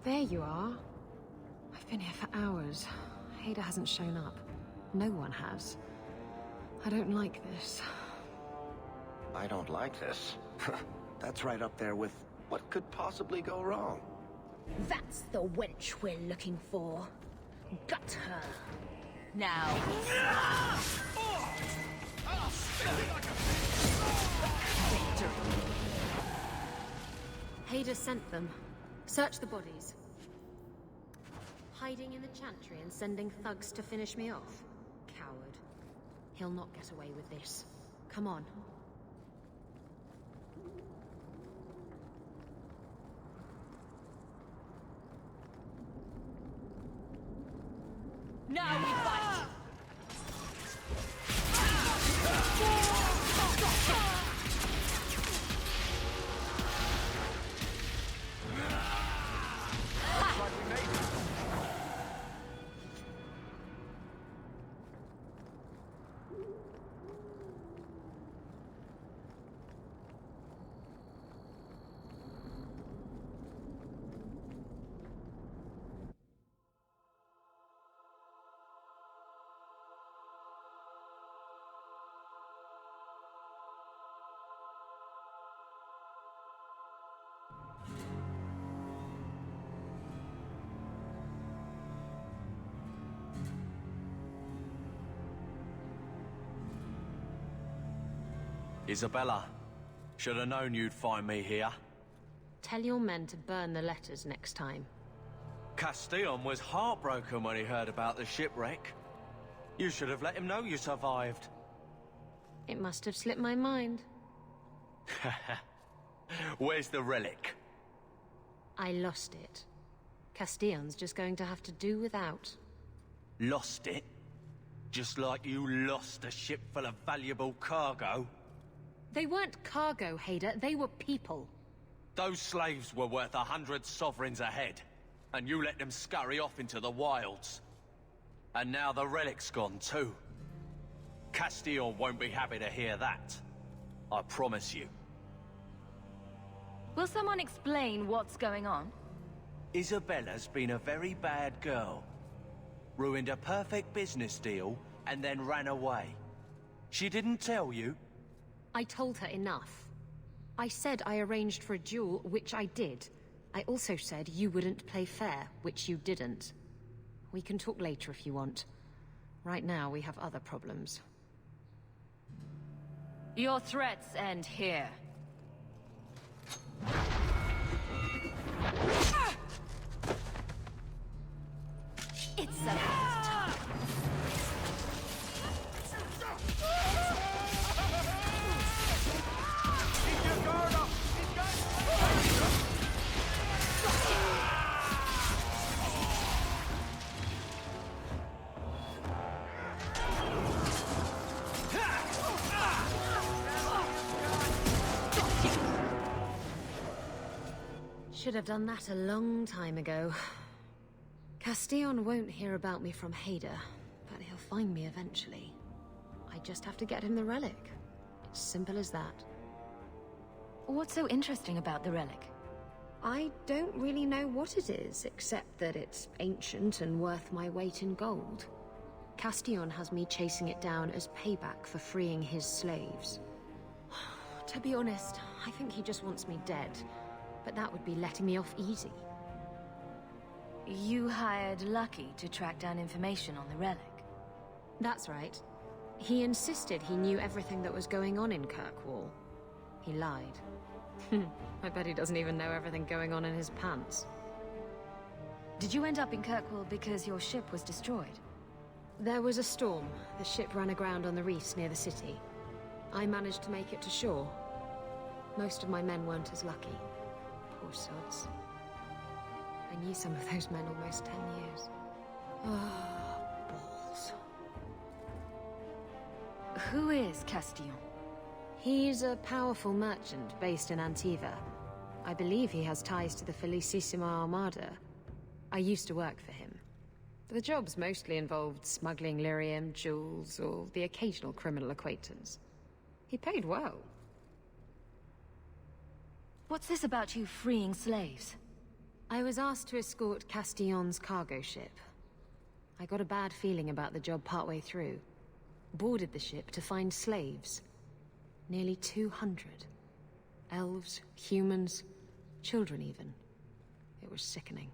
There you are. I've been here for hours. Hader hasn't shown up. No one has. I don't like this. I don't like this. That's right up there with what could possibly go wrong. That's the wench we're looking for. Gut her. Now. Hader sent them. Search the bodies. Hiding in the chantry and sending thugs to finish me off? Coward. He'll not get away with this. Come on. Now we fight! Isabella, should have known you'd find me here. Tell your men to burn the letters next time. Castillon was heartbroken when he heard about the shipwreck. You should have let him know you survived. It must have slipped my mind. Where's the relic? I lost it. Castillon's just going to have to do without. Lost it? Just like you lost a ship full of valuable cargo? They weren't cargo, Hader. They were people. Those slaves were worth 100 sovereigns a head, and you let them scurry off into the wilds. And now the relic's gone too. Castillon won't be happy to hear that. I promise you. Will someone explain what's going on? Isabella's been a very bad girl. Ruined a perfect business deal, and then ran away. She didn't tell you? I told her enough. I said I arranged for a duel, which I did. I also said you wouldn't play fair, which you didn't. We can talk later if you want. Right now, we have other problems. Your threats end here. It's about time. Should have done that a long time ago. Castillon won't hear about me from Hader, but he'll find me eventually. I just have to get him the relic. It's simple as that. What's so interesting about the relic? I don't really know what it is, except that it's ancient and worth my weight in gold. Castillon has me chasing it down as payback for freeing his slaves. To be honest, I think he just wants me dead. But that would be letting me off easy. You hired Lucky to track down information on the relic. That's right. He insisted he knew everything that was going on in Kirkwall. He lied. I bet he doesn't even know everything going on in his pants. Did you end up in Kirkwall because your ship was destroyed? There was a storm. The ship ran aground on the reefs near the city. I managed to make it to shore. Most of my men weren't as lucky. Poor sods. I knew some of those men almost 10 years. Oh, balls. Who is Castillon? He's a powerful merchant based in Antiva. I believe he has ties to the Felicissima Armada. I used to work for him. The jobs mostly involved smuggling lyrium, jewels, or the occasional criminal acquaintance. He paid well. What's this about you freeing slaves? I was asked to escort Castillon's cargo ship. I got a bad feeling about the job partway through. Boarded the ship to find slaves. Nearly 200. Elves, humans, children even. It was sickening.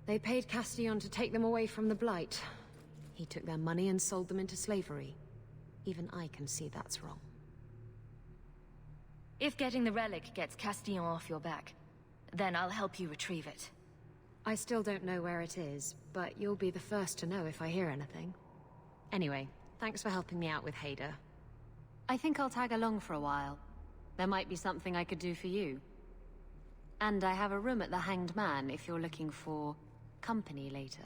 They paid Castillon to take them away from the Blight. He took their money and sold them into slavery. Even I can see that's wrong. If getting the relic gets Castillon off your back, then I'll help you retrieve it. I still don't know where it is, but you'll be the first to know if I hear anything. Anyway, thanks for helping me out with Hader. I think I'll tag along for a while. There might be something I could do for you. And I have a room at the Hanged Man if you're looking for company later.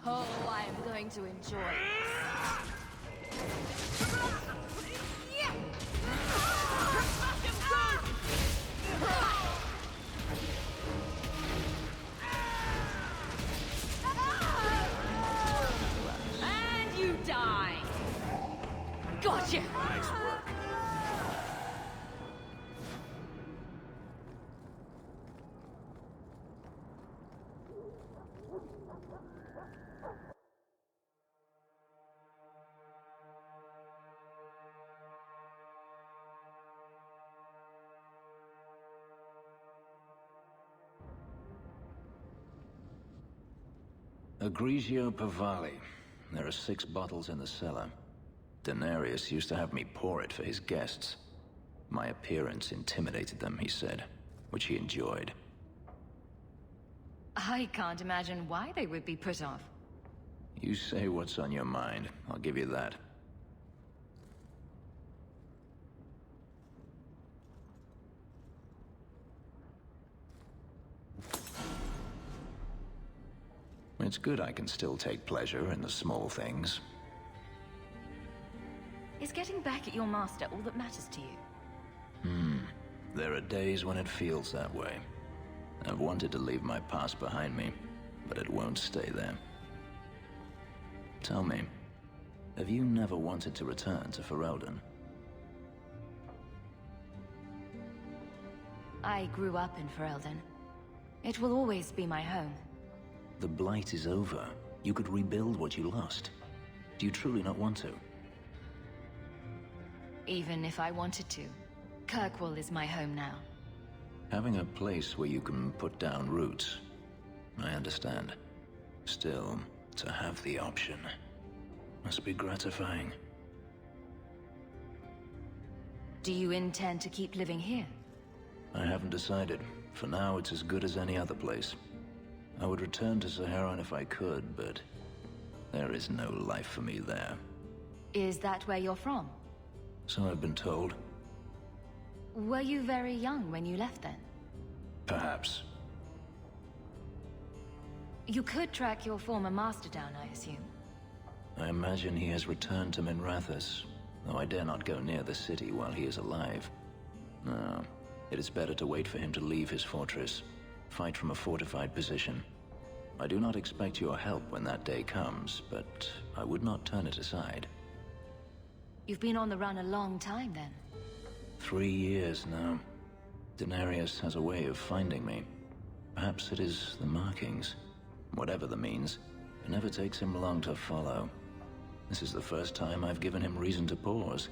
Oh, I'm going to enjoy And you die! Gotcha! Nice work. Egregio Pavali. There are 6 bottles in the cellar. Denarius used to have me pour it for his guests. My appearance intimidated them, he said, which he enjoyed. I can't imagine why they would be put off. You say what's on your mind. I'll give you that. It's good I can still take pleasure in the small things. Is getting back at your master all that matters to you? There are days when it feels that way. I've wanted to leave my past behind me, but it won't stay there. Tell me, have you never wanted to return to Ferelden? I grew up in Ferelden. It will always be my home. The Blight is over. You could rebuild what you lost. Do you truly not want to? Even if I wanted to. Kirkwall is my home now. Having a place where you can put down roots. I understand. Still, to have the option must be gratifying. Do you intend to keep living here? I haven't decided. For now, it's as good as any other place. I would return to Saharan if I could, but there is no life for me there. Is that where you're from? So I've been told. Were you very young when you left then? Perhaps. You could track your former master down, I assume. I imagine he has returned to Minrathous, though I dare not go near the city while he is alive. No, it is better to wait for him to leave his fortress, fight from a fortified position. I do not expect your help when that day comes, but I would not turn it aside. You've been on the run a long time, then. 3 years now. Denarius has a way of finding me. Perhaps it is the markings. Whatever the means, it never takes him long to follow. This is the first time I've given him reason to pause.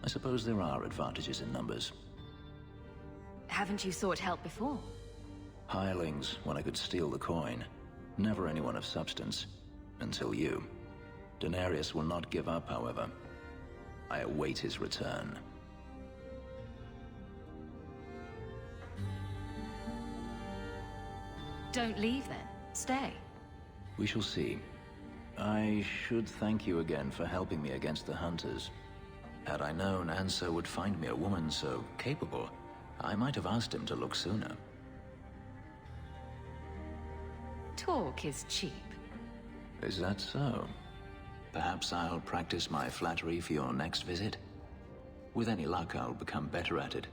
I suppose there are advantages in numbers. Haven't you sought help before? Hirelings, when I could steal the coin. Never anyone of substance. Until you. Denarius will not give up, however. I await his return. Don't leave, then. Stay. We shall see. I should thank you again for helping me against the Hunters. Had I known Ansel would find me a woman so capable, I might have asked him to look sooner. Talk is cheap. Is that so? Perhaps I'll practice my flattery for your next visit. With any luck, I'll become better at it.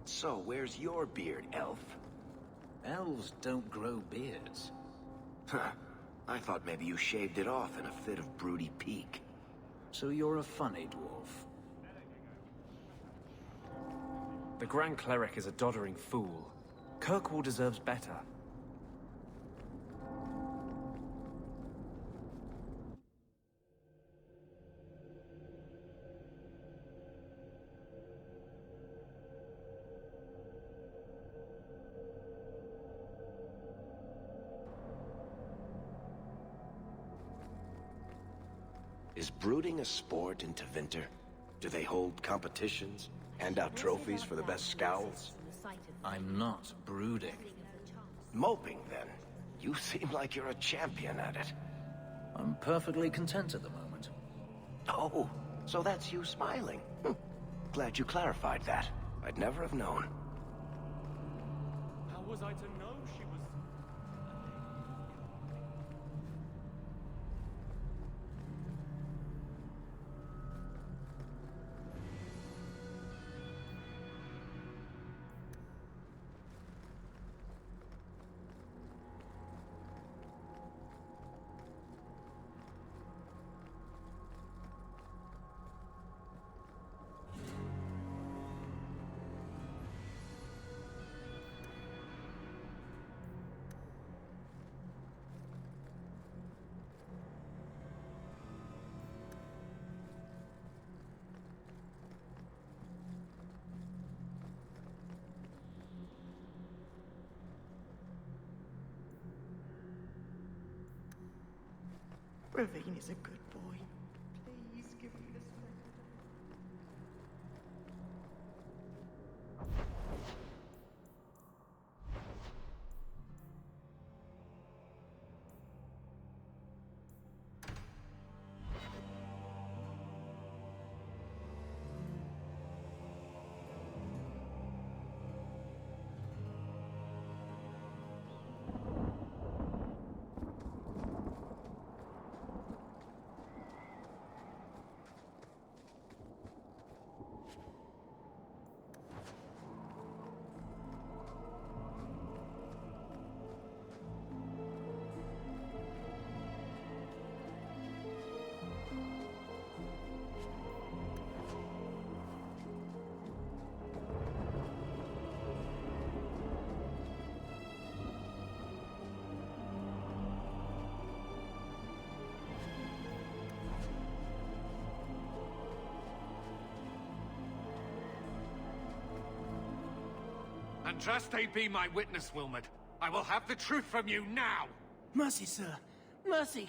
So, where's your beard, elf? Elves don't grow beards. Huh. I thought maybe you shaved it off in a fit of broody pique. So you're a funny dwarf. The Grand Cleric is a doddering fool. Kirkwall deserves better. Is brooding a sport in Tevinter? Do they hold competitions? Hand out trophies for the best scowls? I'm not brooding. Moping, then. You seem like you're a champion at it. I'm perfectly content at the moment. Oh, so that's you smiling. Glad you clarified that. I'd never have known. How was I to know she was... Ravine is a good boy. Please give me this one. Andraste be my witness, Wilmot. I will have the truth from you now! Mercy, sir. Mercy.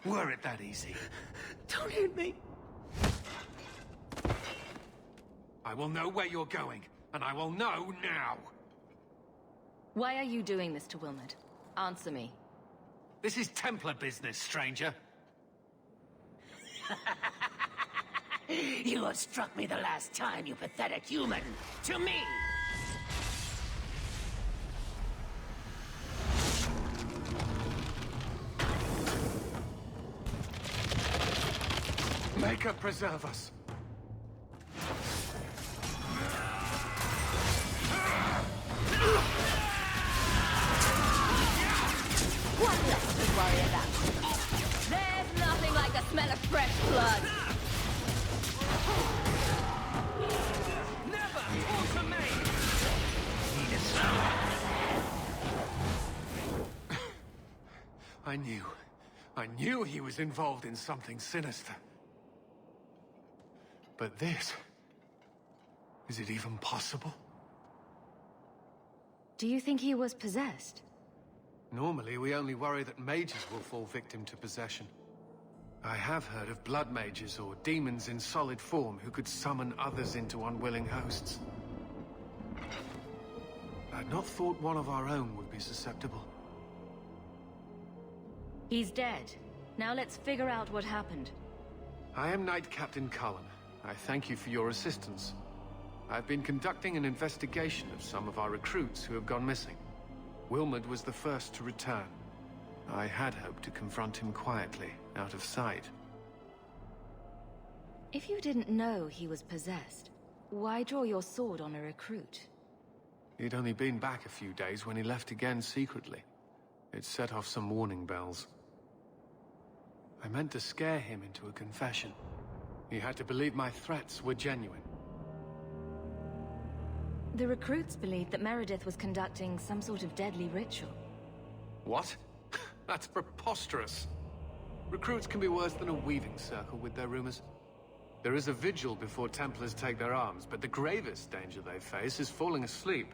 Were it that easy? Don't hit me. I will know where you're going, and I will know now! Why are you doing this to Wilmot? Answer me. This is Templar business, stranger. You have struck me the last time, you pathetic human. To me! Maker preserve us. What left to worry about? There's nothing like the smell of fresh blood. Never torture me! I knew he was involved in something sinister. But this... is it even possible? Do you think he was possessed? Normally, we only worry that mages will fall victim to possession. I have heard of blood mages or demons in solid form who could summon others into unwilling hosts. I'd not thought one of our own would be susceptible. He's dead. Now let's figure out what happened. I am Knight Captain Cullen. I thank you for your assistance. I've been conducting an investigation of some of our recruits who have gone missing. Wilmot was the first to return. I had hoped to confront him quietly, out of sight. If you didn't know he was possessed, why draw your sword on a recruit? He'd only been back a few days when he left again secretly. It set off some warning bells. I meant to scare him into a confession. He had to believe my threats were genuine. The recruits believed that Meredith was conducting some sort of deadly ritual. What? That's preposterous. Recruits can be worse than a weaving circle with their rumors. There is a vigil before Templars take their arms, but the gravest danger they face is falling asleep.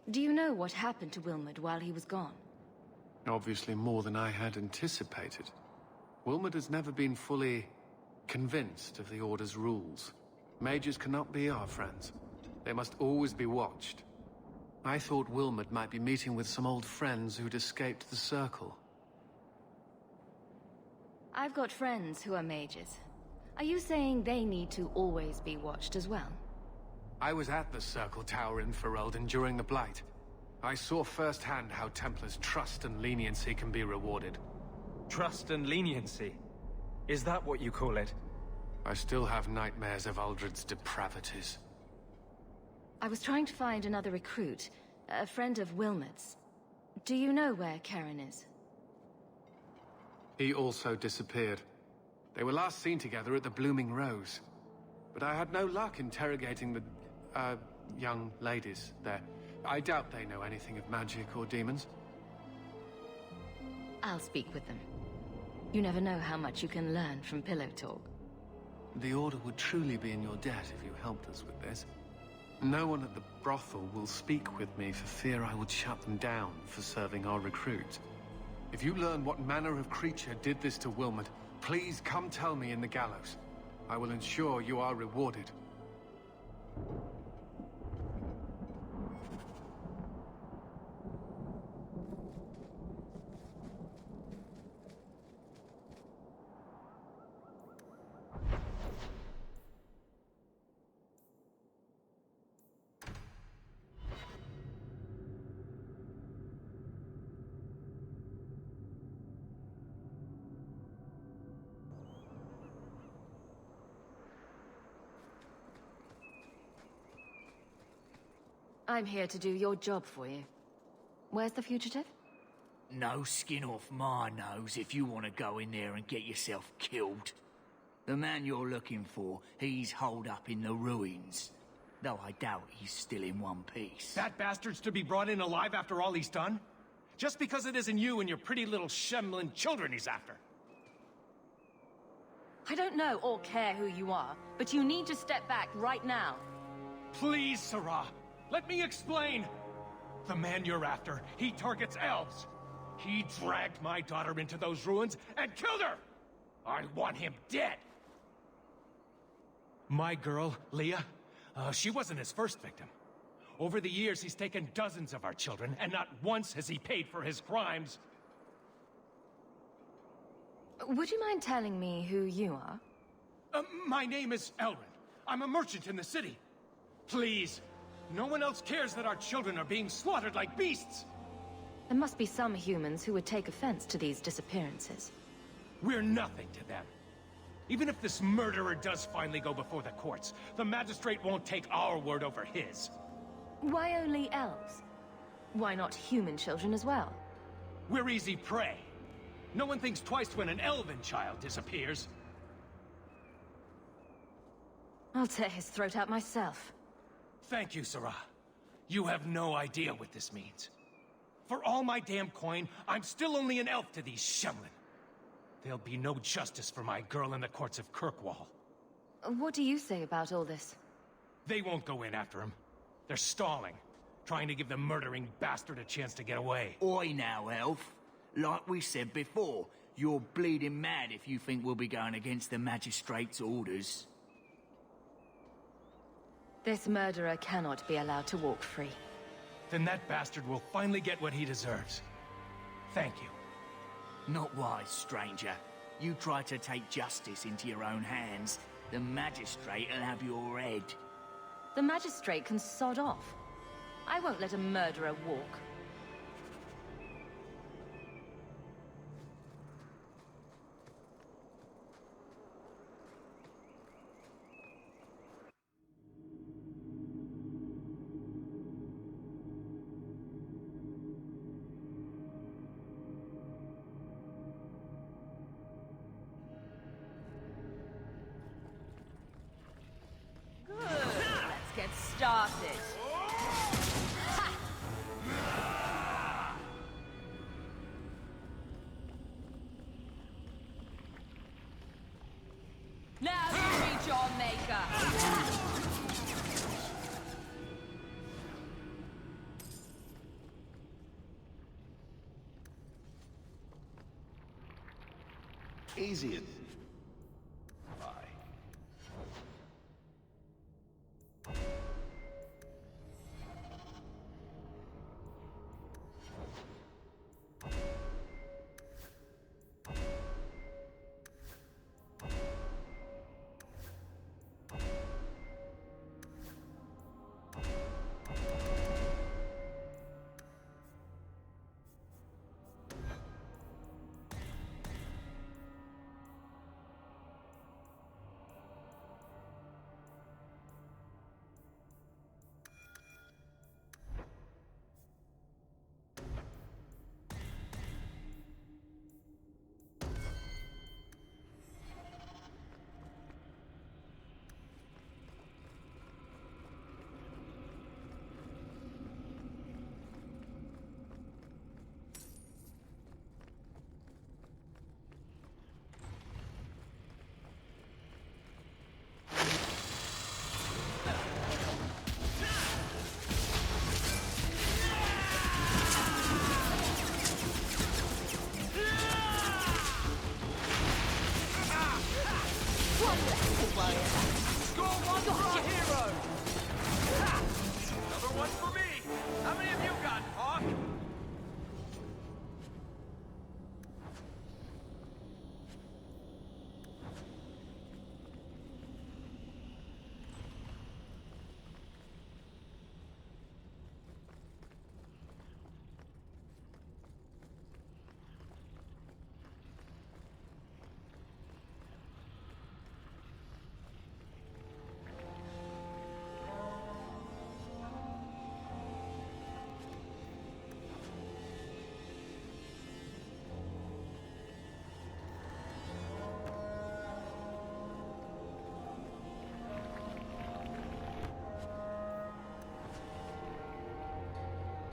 Do you know what happened to Wilmot while he was gone? Obviously more than I had anticipated. Wilmot has never been fully convinced of the Order's rules. Mages cannot be our friends. They must always be watched. I thought Wilmot might be meeting with some old friends who'd escaped the Circle. I've got friends who are mages. Are you saying they need to always be watched as well? I was at the Circle Tower in Ferelden during the Blight. I saw firsthand how Templars' trust and leniency can be rewarded. Trust and leniency? Is that what you call it? I still have nightmares of Uldred's depravities. I was trying to find another recruit, a friend of Wilmot's. Do you know where Karen is? He also disappeared. They were last seen together at the Blooming Rose. But I had no luck interrogating the, young ladies there. I doubt they know anything of magic or demons. I'll speak with them. You never know how much you can learn from pillow talk. The Order would truly be in your debt if you helped us with this. No one at the brothel will speak with me for fear I would shut them down for serving our recruit. If you learn what manner of creature did this to Wilmot, please come tell me in the gallows. I will ensure you are rewarded. I'm here to do your job for you. Where's the fugitive? No skin off my nose if you want to go in there and get yourself killed. The man you're looking for, he's holed up in the ruins. Though I doubt he's still in one piece. That bastard's to be brought in alive after all he's done? Just because it isn't you and your pretty little shemlin children he's after. I don't know or care who you are, but you need to step back right now. Please, Sarah. Let me explain! The man you're after, he targets elves. He dragged my daughter into those ruins and killed her! I want him dead! My girl, Leah, she wasn't his first victim. Over the years, he's taken dozens of our children, and not once has he paid for his crimes. Would you mind telling me who you are? My name is Elrin. I'm a merchant in the city. Please, no one else cares that our children are being slaughtered like beasts! There must be some humans who would take offense to these disappearances. We're nothing to them. Even if this murderer does finally go before the courts, the magistrate won't take our word over his. Why only elves? Why not human children as well? We're easy prey. No one thinks twice when an elven child disappears. I'll tear his throat out myself. Thank you, Sarah. You have no idea what this means. For all my damn coin, I'm still only an elf to these Shemlin. There'll be no justice for my girl in the courts of Kirkwall. What do you say about all this? They won't go in after him. They're stalling, trying to give the murdering bastard a chance to get away. Oi now, elf. Like we said before, you're bleeding mad if you think we'll be going against the magistrate's orders. This murderer cannot be allowed to walk free. Then that bastard will finally get what he deserves. Thank you. Not wise, stranger. You try to take justice into your own hands, the magistrate'll have your head. The magistrate can sod off. I won't let a murderer walk. Let's get started. Now you meet your maker. Easy.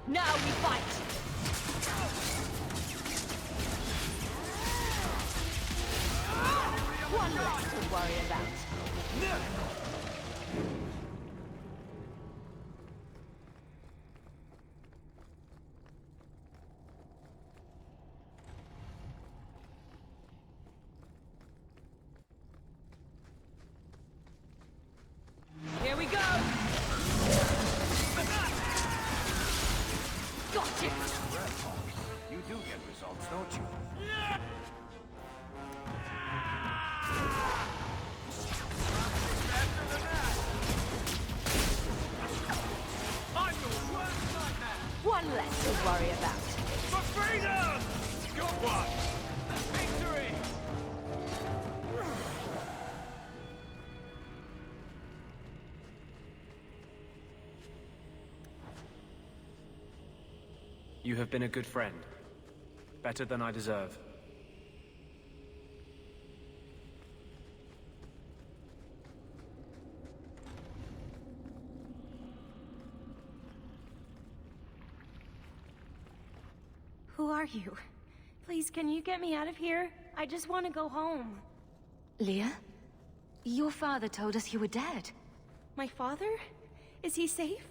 Now we fight! One less to worry about. You have been a good friend. Better than I deserve. Who are you? Please, can you get me out of here? I just want to go home. Leah? Your father told us you were dead. My father? Is he safe?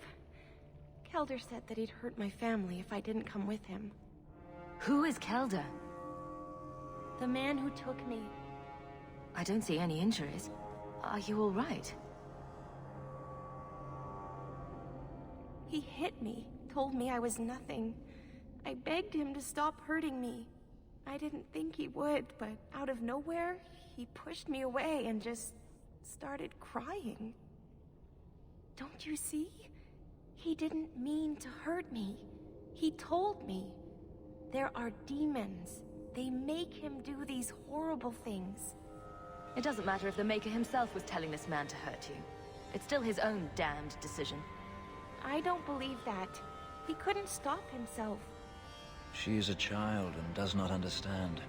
Kelder said that he'd hurt my family if I didn't come with him. Who is Kelder? The man who took me. I don't see any injuries. Are you all right? He hit me, told me I was nothing. I begged him to stop hurting me. I didn't think he would, but out of nowhere, he pushed me away and just started crying. Don't you see? He didn't mean to hurt me. He told me. There are demons. They make him do these horrible things. It doesn't matter if the Maker himself was telling this man to hurt you. It's still his own damned decision. I don't believe that. He couldn't stop himself. She is a child and does not understand.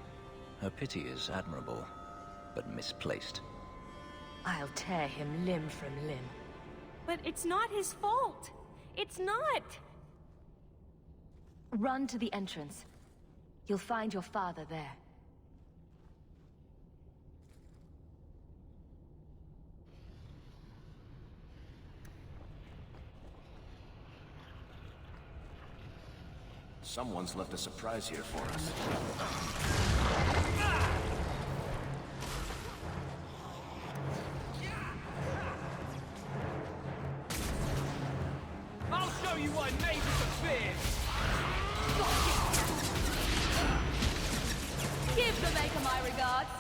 Her pity is admirable, but misplaced. I'll tear him limb from limb. But it's not his fault! It's not! Run to the entrance. You'll find your father there. Someone's left a surprise here for us. I'll show you what neighbors are feared! Give the Maker my regards.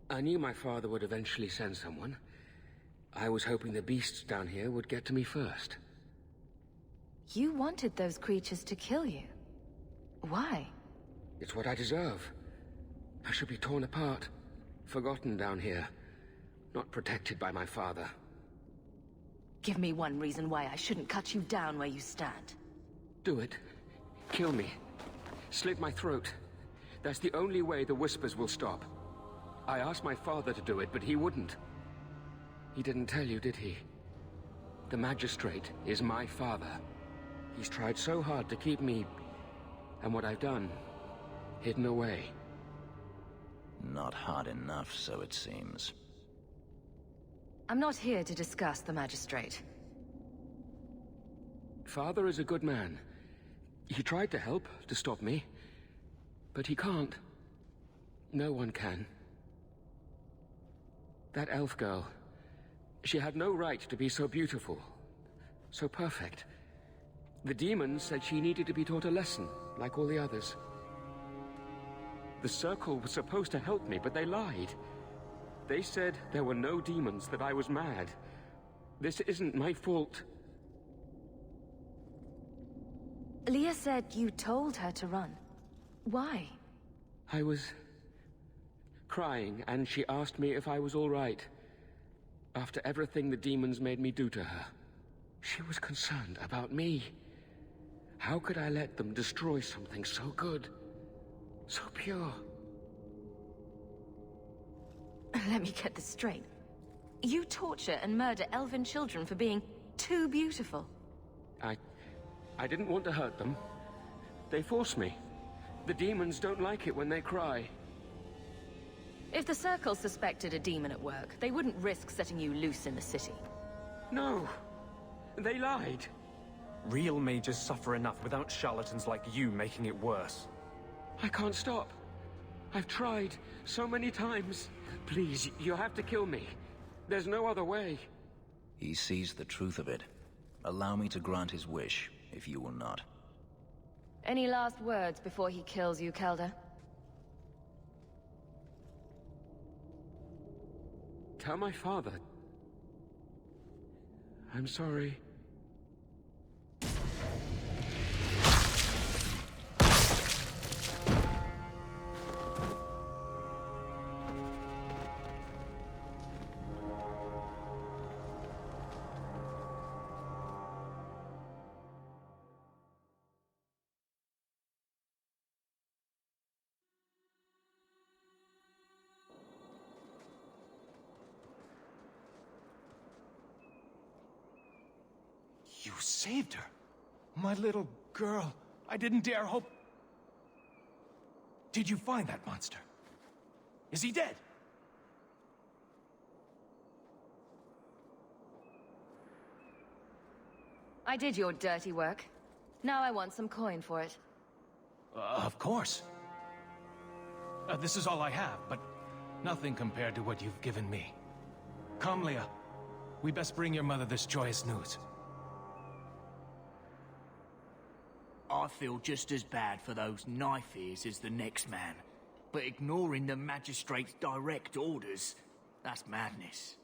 I knew my father would eventually send someone. I was hoping the beasts down here would get to me first. You wanted those creatures to kill you. Why? It's what I deserve. I should be torn apart, forgotten down here, not protected by my father. Give me one reason why I shouldn't cut you down where you stand. Do it. Kill me. Slit my throat. That's the only way the Whispers will stop. I asked my father to do it, but he wouldn't. He didn't tell you, did he? The Magistrate is my father. He's tried so hard to keep me, and what I've done, hidden away. Not hard enough, so it seems. I'm not here to discuss the Magistrate. Father is a good man. He tried to help, to stop me. But he can't. No one can. That elf girl, she had no right to be so beautiful, so perfect. The demons said she needed to be taught a lesson, like all the others. The Circle was supposed to help me, but they lied. They said there were no demons, that I was mad. This isn't my fault. Leah said you told her to run. Why? I was crying, and she asked me if I was all right. After everything the demons made me do to her, she was concerned about me. How could I let them destroy something so good, so pure? Let me get this straight. You torture and murder elven children for being too beautiful. I didn't want to hurt them. They forced me. The demons don't like it when they cry. If the Circle suspected a demon at work, they wouldn't risk setting you loose in the city. No. They lied. Real mages suffer enough without charlatans like you making it worse. I can't stop. I've tried so many times. Please, you have to kill me. There's no other way. He sees the truth of it. Allow me to grant his wish, if you will not. Any last words before he kills you, Kelder? Tell my father. I'm sorry. You saved her. My little girl. I didn't dare hope... Did you find that monster? Is he dead? I did your dirty work. Now I want some coin for it. Of course. This is all I have, but nothing compared to what you've given me. Come, Leah. We best bring your mother this joyous news. I feel just as bad for those knife ears as the next man. But ignoring the magistrate's direct orders, that's madness.